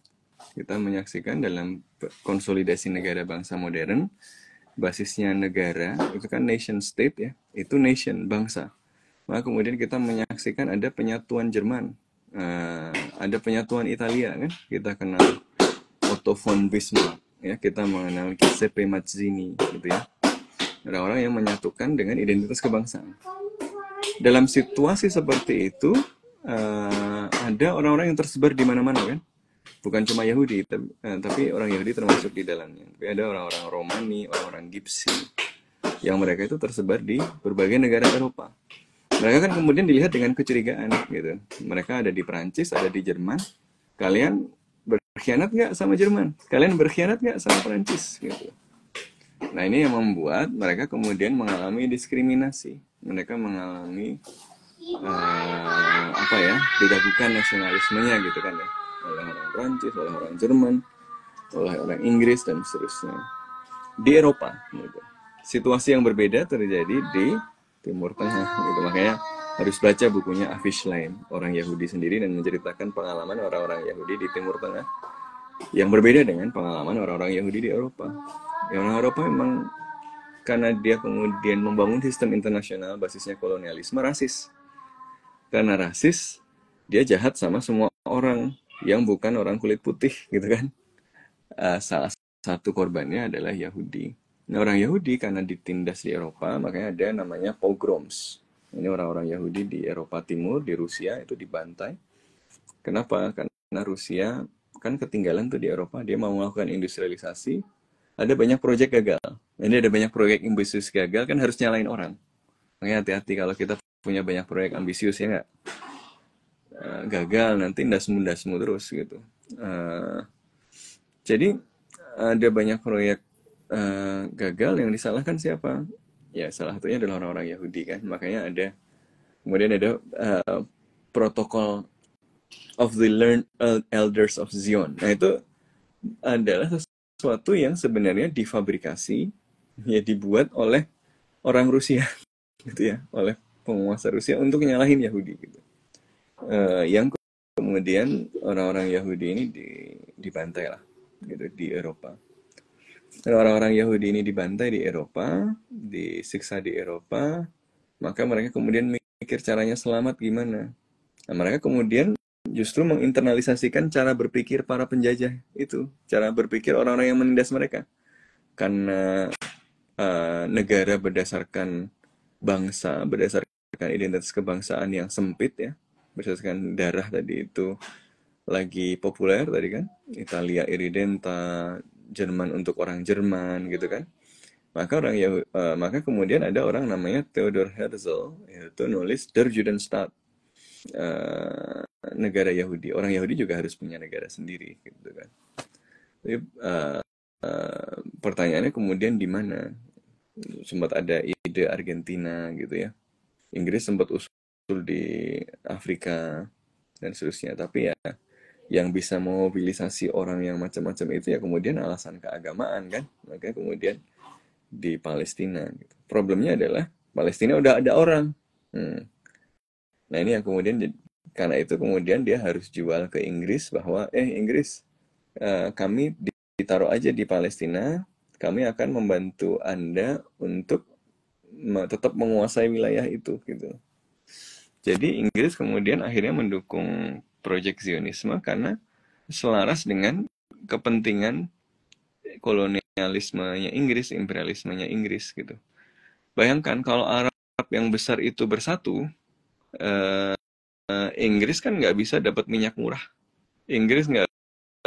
Kita menyaksikan dalam konsolidasi negara bangsa modern, basisnya negara itu kan nation state ya, itu nation bangsa. Maka kemudian kita menyaksikan ada penyatuan Jerman, ada penyatuan Italia kan, kita kenal Otto von Bismarck ya, kita mengenal Giuseppe Mazzini gitu ya, orang-orang yang menyatukan dengan identitas kebangsaan. Dalam situasi seperti itu ada orang-orang yang tersebar di mana-mana kan, bukan cuma Yahudi tapi orang Yahudi termasuk di dalamnya. Tapi ada orang-orang Romani, orang-orang Gipsi yang mereka itu tersebar di berbagai negara Eropa. Mereka kan kemudian dilihat dengan kecurigaan gitu. Mereka ada di Perancis, ada di Jerman. Kalian berkhianat nggak sama Jerman? Kalian berkhianat nggak sama Perancis? Gitu. Nah ini yang membuat mereka kemudian mengalami diskriminasi. Mereka mengalami diragukan nasionalismenya gitu kan ya, oleh orang Perancis, oleh orang Jerman, oleh orang Inggris dan seterusnya di Eropa. Gitu. Situasi yang berbeda terjadi di Timur Tengah gitu. Makanya harus baca bukunya Avi Shlaim, orang Yahudi sendiri, dan menceritakan pengalaman orang-orang Yahudi di Timur Tengah yang berbeda dengan pengalaman orang-orang Yahudi di Eropa. Ya, orang Eropa memang karena dia kemudian membangun sistem internasional basisnya kolonialisme, rasis. Karena rasis, dia jahat sama semua orang yang bukan orang kulit putih gitu kan. Salah satu korbannya adalah Yahudi. Nah, orang Yahudi karena ditindas di Eropa, makanya ada namanya pogroms. Ini orang-orang Yahudi di Eropa Timur, di Rusia itu dibantai. Kenapa? Karena Rusia kan ketinggalan tuh di Eropa, dia mau melakukan industrialisasi, ada banyak proyek gagal. Ini ada banyak proyek ambisius gagal, kan harus nyalain orang. Makanya hati-hati kalau kita punya banyak proyek ambisius ya nggak? Gagal nanti ndasmu terus gitu. Jadi ada banyak proyek gagal, yang disalahkan siapa? Ya salah satunya adalah orang-orang Yahudi kan. Makanya kemudian ada protokol of the learned elders of Zion. Nah itu adalah sesuatu yang sebenarnya difabrikasi, ya dibuat oleh orang Rusia gitu ya, oleh penguasa Rusia untuk nyalahin Yahudi gitu. Yang kemudian orang-orang Yahudi ini dibantai lah gitu di Eropa. Orang-orang Yahudi ini dibantai di Eropa, disiksa di Eropa, maka mereka kemudian mikir caranya selamat gimana. Nah, mereka kemudian justru menginternalisasikan cara berpikir para penjajah itu, cara berpikir orang-orang yang menindas mereka. Karena negara berdasarkan bangsa, berdasarkan identitas kebangsaan yang sempit ya, berdasarkan darah tadi itu lagi populer tadi kan, Italia Irredenta, Jerman untuk orang Jerman gitu kan. Maka kemudian ada orang namanya Theodor Herzl, yaitu nulis Der Judenstaat, negara Yahudi. Orang Yahudi juga harus punya negara sendiri gitu kan. Jadi pertanyaannya kemudian di mana? Sempat ada ide Argentina gitu ya. Inggris sempat usul di Afrika dan seterusnya, tapi ya yang bisa memobilisasi orang yang macam-macam itu ya kemudian alasan keagamaan kan. Makanya kemudian di Palestina gitu. Problemnya adalah Palestina udah ada orang. Nah ini yang kemudian karena itu kemudian dia harus jual ke Inggris bahwa Inggris, kami ditaruh aja di Palestina, kami akan membantu Anda untuk tetap menguasai wilayah itu gitu. Jadi Inggris kemudian akhirnya mendukung proyek Zionisme karena selaras dengan kepentingan kolonialismenya Inggris, imperialismenya Inggris gitu. Bayangkan kalau Arab yang besar itu bersatu, Inggris kan nggak bisa dapat minyak murah. Inggris nggak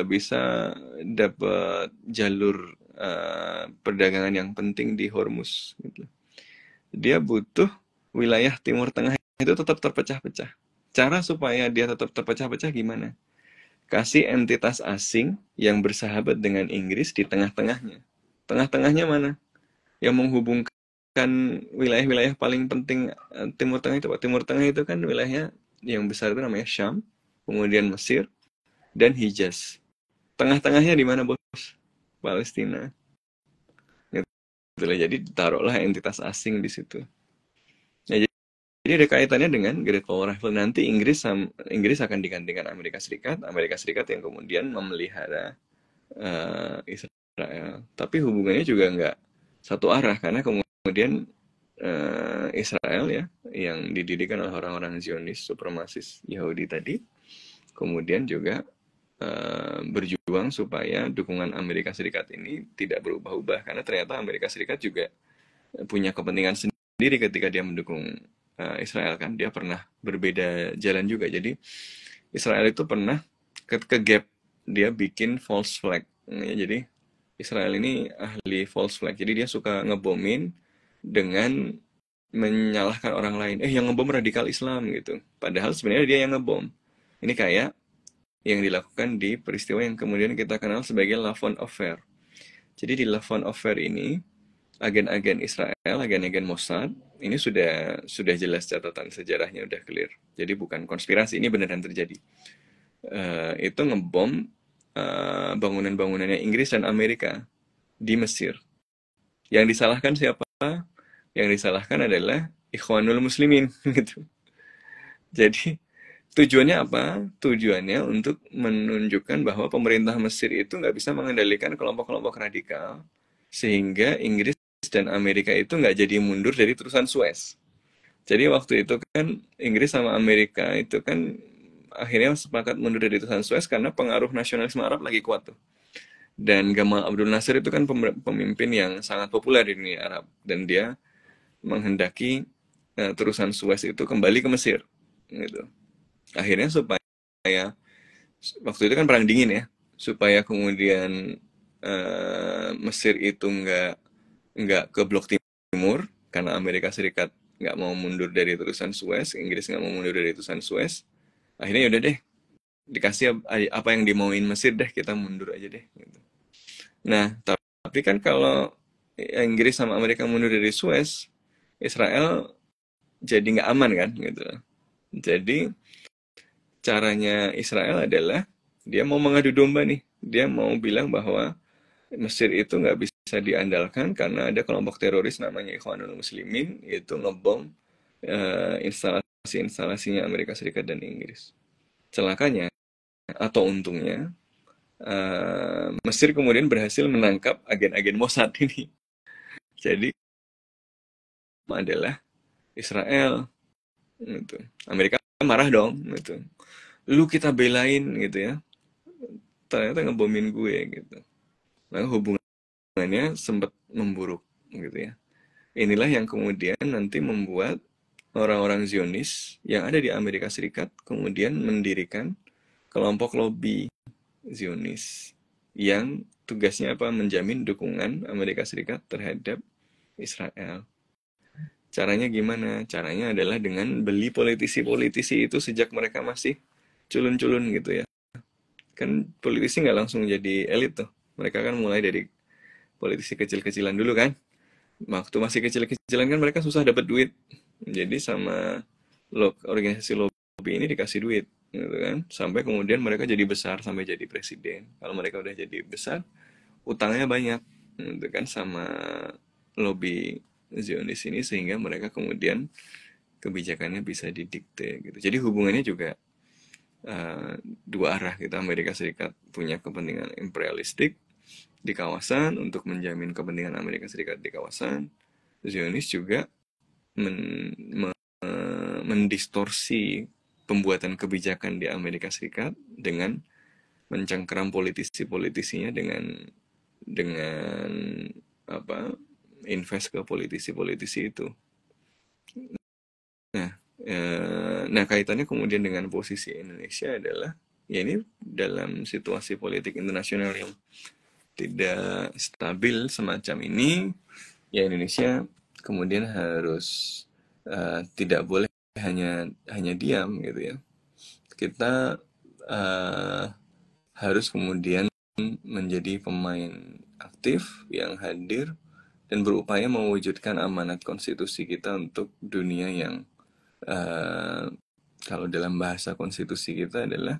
bisa dapat jalur perdagangan yang penting di Hormuz. Gitu. Dia butuh wilayah Timur Tengah itu tetap terpecah-pecah. Cara supaya dia tetap terpecah-pecah gimana? Kasih entitas asing yang bersahabat dengan Inggris di tengah-tengahnya. Tengah-tengahnya mana? Yang menghubungkan wilayah-wilayah paling penting Timur Tengah itu, Pak. Timur Tengah itu kan wilayahnya yang besar itu namanya Syam, kemudian Mesir, dan Hijaz. Tengah-tengahnya di mana, Bos? Palestina. Itulah, jadi taruhlah entitas asing di situ. Ya, jadi ada kaitannya dengan Great Power Rivalry. Nanti Inggris akan digantikan Amerika Serikat, Amerika Serikat yang kemudian memelihara Israel. Tapi hubungannya juga nggak satu arah, karena kemudian Israel ya, yang didirikan oleh orang-orang Zionis, supremasis Yahudi tadi, kemudian juga berjuang supaya dukungan Amerika Serikat ini tidak berubah-ubah, karena ternyata Amerika Serikat juga punya kepentingan sendiri ketika dia mendukung Israel kan. Dia pernah berbeda jalan juga. Jadi Israel itu pernah ke gap, dia bikin false flag. Jadi Israel ini ahli false flag. Jadi dia suka ngebomin dengan menyalahkan orang lain. Yang ngebom radikal Islam gitu. Padahal sebenarnya dia yang ngebom. Ini kayak yang dilakukan di peristiwa yang kemudian kita kenal sebagai Lavon Affair. Jadi di Lavon Affair ini, agen-agen Israel, agen-agen Mossad, ini sudah jelas catatan sejarahnya, udah clear. Jadi bukan konspirasi, ini beneran terjadi. Itu ngebom bangunan-bangunannya Inggris dan Amerika di Mesir. Yang disalahkan siapa? Yang disalahkan adalah Ikhwanul Muslimin gitu. Jadi tujuannya apa? Tujuannya untuk menunjukkan bahwa pemerintah Mesir itu nggak bisa mengendalikan kelompok-kelompok radikal, sehingga Inggris dan Amerika itu nggak jadi mundur dari terusan Suez. Jadi waktu itu kan Inggris sama Amerika itu kan akhirnya sepakat mundur dari terusan Suez karena pengaruh nasionalisme Arab lagi kuat tuh. Dan Gamal Abdul Nasser itu kan pemimpin yang sangat populer di dunia Arab, dan dia menghendaki terusan Suez itu kembali ke Mesir gitu. Akhirnya supaya waktu itu kan perang dingin ya, supaya kemudian Mesir itu nggak ke blok timur, karena Amerika Serikat nggak mau mundur dari terusan Suez, Inggris nggak mau mundur dari terusan Suez. Akhirnya yaudah deh, dikasih apa yang dimauin Mesir deh, kita mundur aja deh gitu. Nah, tapi kan kalau Inggris sama Amerika mundur dari Suez, Israel jadi nggak aman kan gitu. Jadi caranya Israel adalah dia mau mengadu domba nih. Dia mau bilang bahwa Mesir itu nggak bisa diandalkan karena ada kelompok teroris namanya Ikhwanul Muslimin, itu ngebom instalasi-instalasinya Amerika Serikat dan Inggris. Celakanya atau untungnya, Mesir kemudian berhasil menangkap agen-agen Mossad ini. Jadi adalah Israel gitu. Amerika marah dong gitu. Lu kita belain gitu ya, ternyata ngebomin gue gitu. Nah, hubungannya sempat memburuk gitu ya. Inilah yang kemudian nanti membuat orang-orang Zionis yang ada di Amerika Serikat kemudian mendirikan kelompok lobby Zionis yang tugasnya apa? Menjamin dukungan Amerika Serikat terhadap Israel. Caranya gimana? Caranya adalah dengan beli politisi-politisi itu sejak mereka masih culun-culun gitu ya. Kan politisi nggak langsung jadi elit tuh. Mereka kan mulai dari politisi kecil-kecilan dulu kan. Waktu masih kecil-kecilan kan mereka susah dapat duit. Jadi sama organisasi lobby ini dikasih duit gitu kan. Sampai kemudian mereka jadi besar sampai jadi presiden. Kalau mereka udah jadi besar, utangnya banyak gitu kan sama lobby Zionis ini, sehingga mereka kemudian kebijakannya bisa didikte gitu. Jadi hubungannya juga dua arah gitu. Amerika Serikat punya kepentingan imperialistik di kawasan untuk menjamin kepentingan Amerika Serikat di kawasan. Zionis juga mendistorsi pembuatan kebijakan di Amerika Serikat dengan mencengkeram politisi-politisinya dengan apa, invest ke politisi-politisi itu. Nah, kaitannya kemudian dengan posisi Indonesia adalah ya ini dalam situasi politik internasional yang tidak stabil semacam ini, ya Indonesia kemudian harus tidak boleh hanya diam gitu ya. Kita harus kemudian menjadi pemain aktif yang hadir dan berupaya mewujudkan amanat konstitusi kita untuk dunia yang kalau dalam bahasa konstitusi kita adalah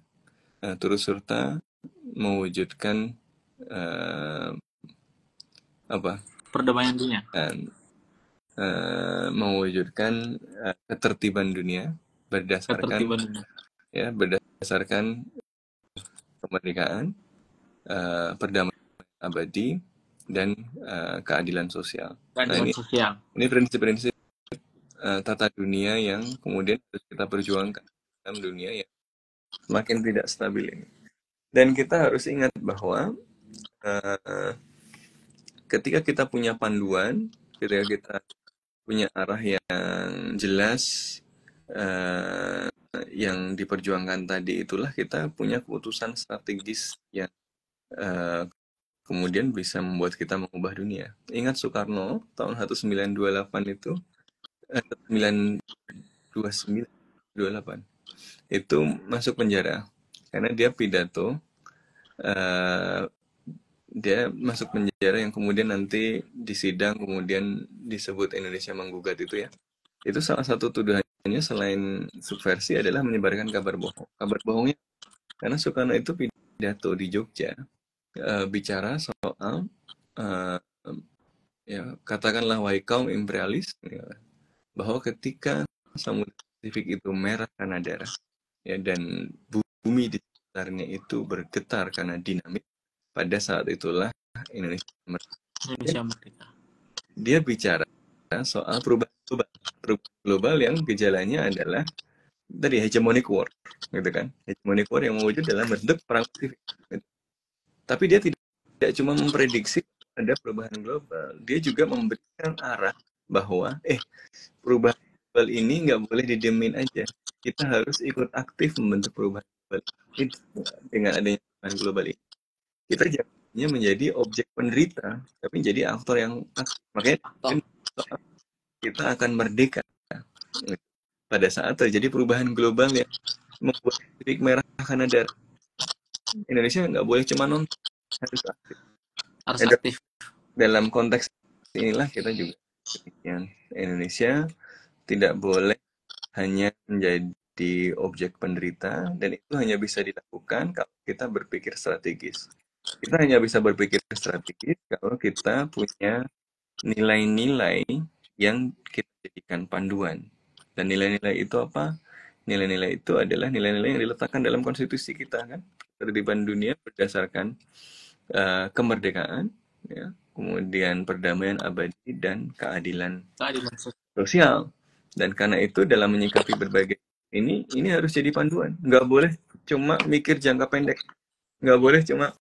turut serta mewujudkan eh, apa Perdamaian dunia. Mewujudkan ketertiban dunia berdasarkan Ketertiban dunia. berdasarkan kemerdekaan, perdamaian abadi, dan keadilan sosial. Keadilan sosial. Ini prinsip-prinsip tata dunia yang kemudian harus kita perjuangkan dalam dunia yang semakin tidak stabil ini. Dan kita harus ingat bahwa ketika kita punya panduan, ketika kita punya arah yang jelas, yang diperjuangkan tadi, itulah kita punya keputusan strategis yang kemudian bisa membuat kita mengubah dunia. Ingat Soekarno tahun 1928 itu 1929 itu masuk penjara karena dia pidato, dia masuk penjara yang kemudian nanti disidang kemudian disebut Indonesia menggugat itu ya. Itu salah satu tuduhannya selain subversi adalah menyebarkan kabar bohong. Kabar bohongnya karena Soekarno itu pidato di Jogja, bicara soal ya katakanlah wahai kaum imperialis, ya, bahwa ketika Samudra Pasifik itu merah karena darah, ya, dan bumi di sekitarnya itu bergetar karena dinamit, pada saat itulah Indonesia merdeka. Dia bicara soal perubahan global yang gejalanya adalah tadi hegemonic war, gitu kan? Hegemonic war yang mewujud dalam bentuk perang Pasifik. Tapi dia tidak cuma memprediksi ada perubahan global, dia juga memberikan arah bahwa perubahan global ini nggak boleh didiemin aja. Kita harus ikut aktif membentuk perubahan global ini. Dengan adanya perubahan global ini, kita jangan menjadi objek penderita, tapi menjadi aktor yang aktif. Makanya kita akan merdeka pada saat terjadi perubahan global yang membuat titik merah karena darah. Indonesia nggak boleh cuma nonton, harus aktif. Dalam konteks inilah kita juga yang Indonesia tidak boleh hanya menjadi objek penderita, dan itu hanya bisa dilakukan kalau kita berpikir strategis. Kita hanya bisa berpikir strategis kalau kita punya nilai-nilai yang kita jadikan panduan. Dan nilai-nilai itu apa? Nilai-nilai itu adalah nilai-nilai yang diletakkan dalam konstitusi kita, kan? Ketertiban dunia berdasarkan kemerdekaan, ya, kemudian perdamaian abadi dan keadilan sosial. Dan karena itu dalam menyikapi berbagai ini harus jadi panduan. Nggak boleh cuma mikir jangka pendek. Nggak boleh cuma,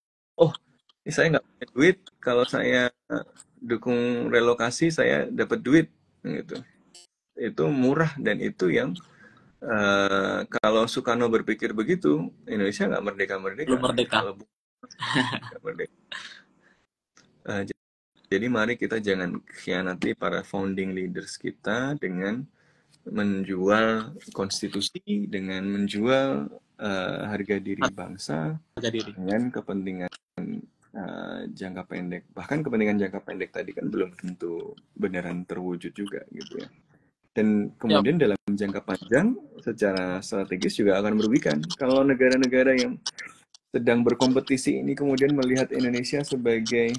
ini saya nggak punya duit, kalau saya dukung relokasi saya dapat duit, gitu. Itu murah, dan itu yang kalau Soekarno berpikir begitu, Indonesia nggak merdeka-merdeka. Belum merdeka. Nggak merdeka. Jadi mari kita jangan khianati para founding leaders kita dengan menjual konstitusi, dengan menjual harga diri bangsa, dengan kepentingan jangka pendek. Bahkan kepentingan jangka pendek tadi kan belum tentu beneran terwujud juga, gitu ya. Dan kemudian dalam jangka panjang secara strategis juga akan merugikan. Kalau negara-negara yang sedang berkompetisi ini kemudian melihat Indonesia sebagai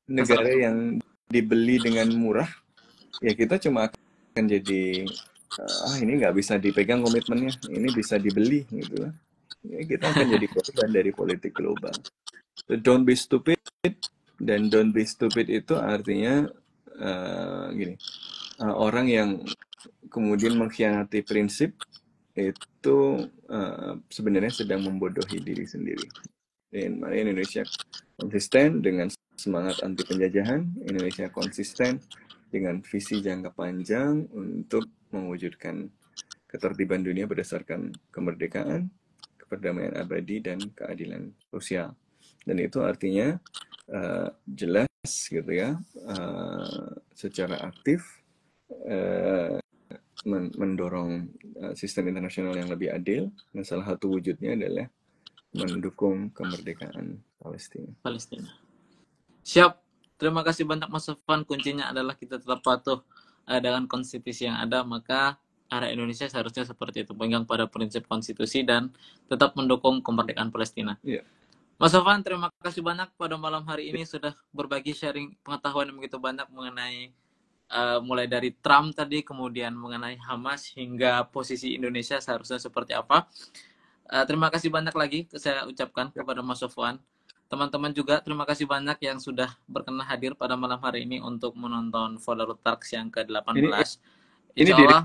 negara yang dibeli dengan murah, ya kita cuma akan jadi ini nggak bisa dipegang komitmennya, ini bisa dibeli, gitu. Ya, kita akan jadi korban dari politik global. So, don't be stupid, dan don't be stupid itu artinya gini, orang yang kemudian mengkhianati prinsip itu sebenarnya sedang membodohi diri sendiri. Dan Indonesia konsisten dengan semangat anti penjajahan, Indonesia konsisten dengan visi jangka panjang untuk mewujudkan ketertiban dunia berdasarkan kemerdekaan, perdamaian abadi, dan keadilan sosial. Dan itu artinya jelas, gitu ya, secara aktif mendorong sistem internasional yang lebih adil, dan salah satu wujudnya adalah mendukung kemerdekaan Palestina. Siap. Terima kasih banyak Mas Sofwan. Kuncinya adalah kita tetap patuh dengan konstitusi yang ada, maka arah Indonesia seharusnya seperti itu, pegang pada prinsip konstitusi dan tetap mendukung kemerdekaan Palestina. Iya. Mas Sofwan, terima kasih banyak pada malam hari ini sudah berbagi sharing pengetahuan yang begitu banyak mengenai mulai dari Trump tadi, kemudian mengenai Hamas hingga posisi Indonesia seharusnya seperti apa. Terima kasih banyak lagi saya ucapkan kepada Mas Sofwan. Teman-teman juga terima kasih banyak yang sudah berkenan hadir pada malam hari ini untuk menonton Fodarut Talks yang ke-18. Ini Insya Allah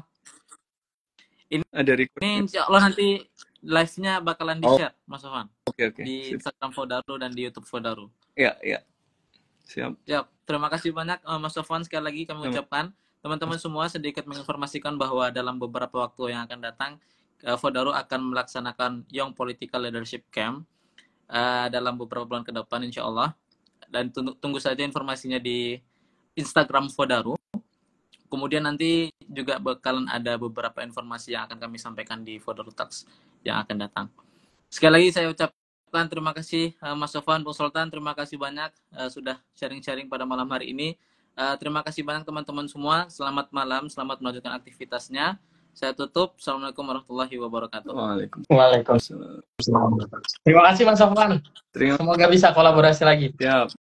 ada record. ini insya Allah nanti live-nya bakalan di-share, Mas Sofwan. Oke. Di Instagram Fodaru dan di YouTube Fodaru. Iya. Siap. Terima kasih banyak Mas Sofwan, sekali lagi kami ucapkan. Teman-teman semua sedikit menginformasikan bahwa dalam beberapa waktu yang akan datang, Fodaru akan melaksanakan Young Political Leadership Camp dalam beberapa bulan ke depan insya Allah. Dan tunggu saja informasinya di Instagram Fodaru. Kemudian nanti juga bakalan ada beberapa informasi yang akan kami sampaikan di Fodaru Talks yang akan datang. Sekali lagi saya ucapkan terima kasih Mas Sofwan, Bung Sultan, terima kasih banyak sudah sharing-sharing pada malam hari ini. Terima kasih banyak teman-teman semua. Selamat malam, selamat melanjutkan aktivitasnya. Saya tutup. Assalamualaikum warahmatullahi wabarakatuh. Waalaikumsalam. Terima kasih Mas Sofwan. Semoga bisa kolaborasi lagi. Siap.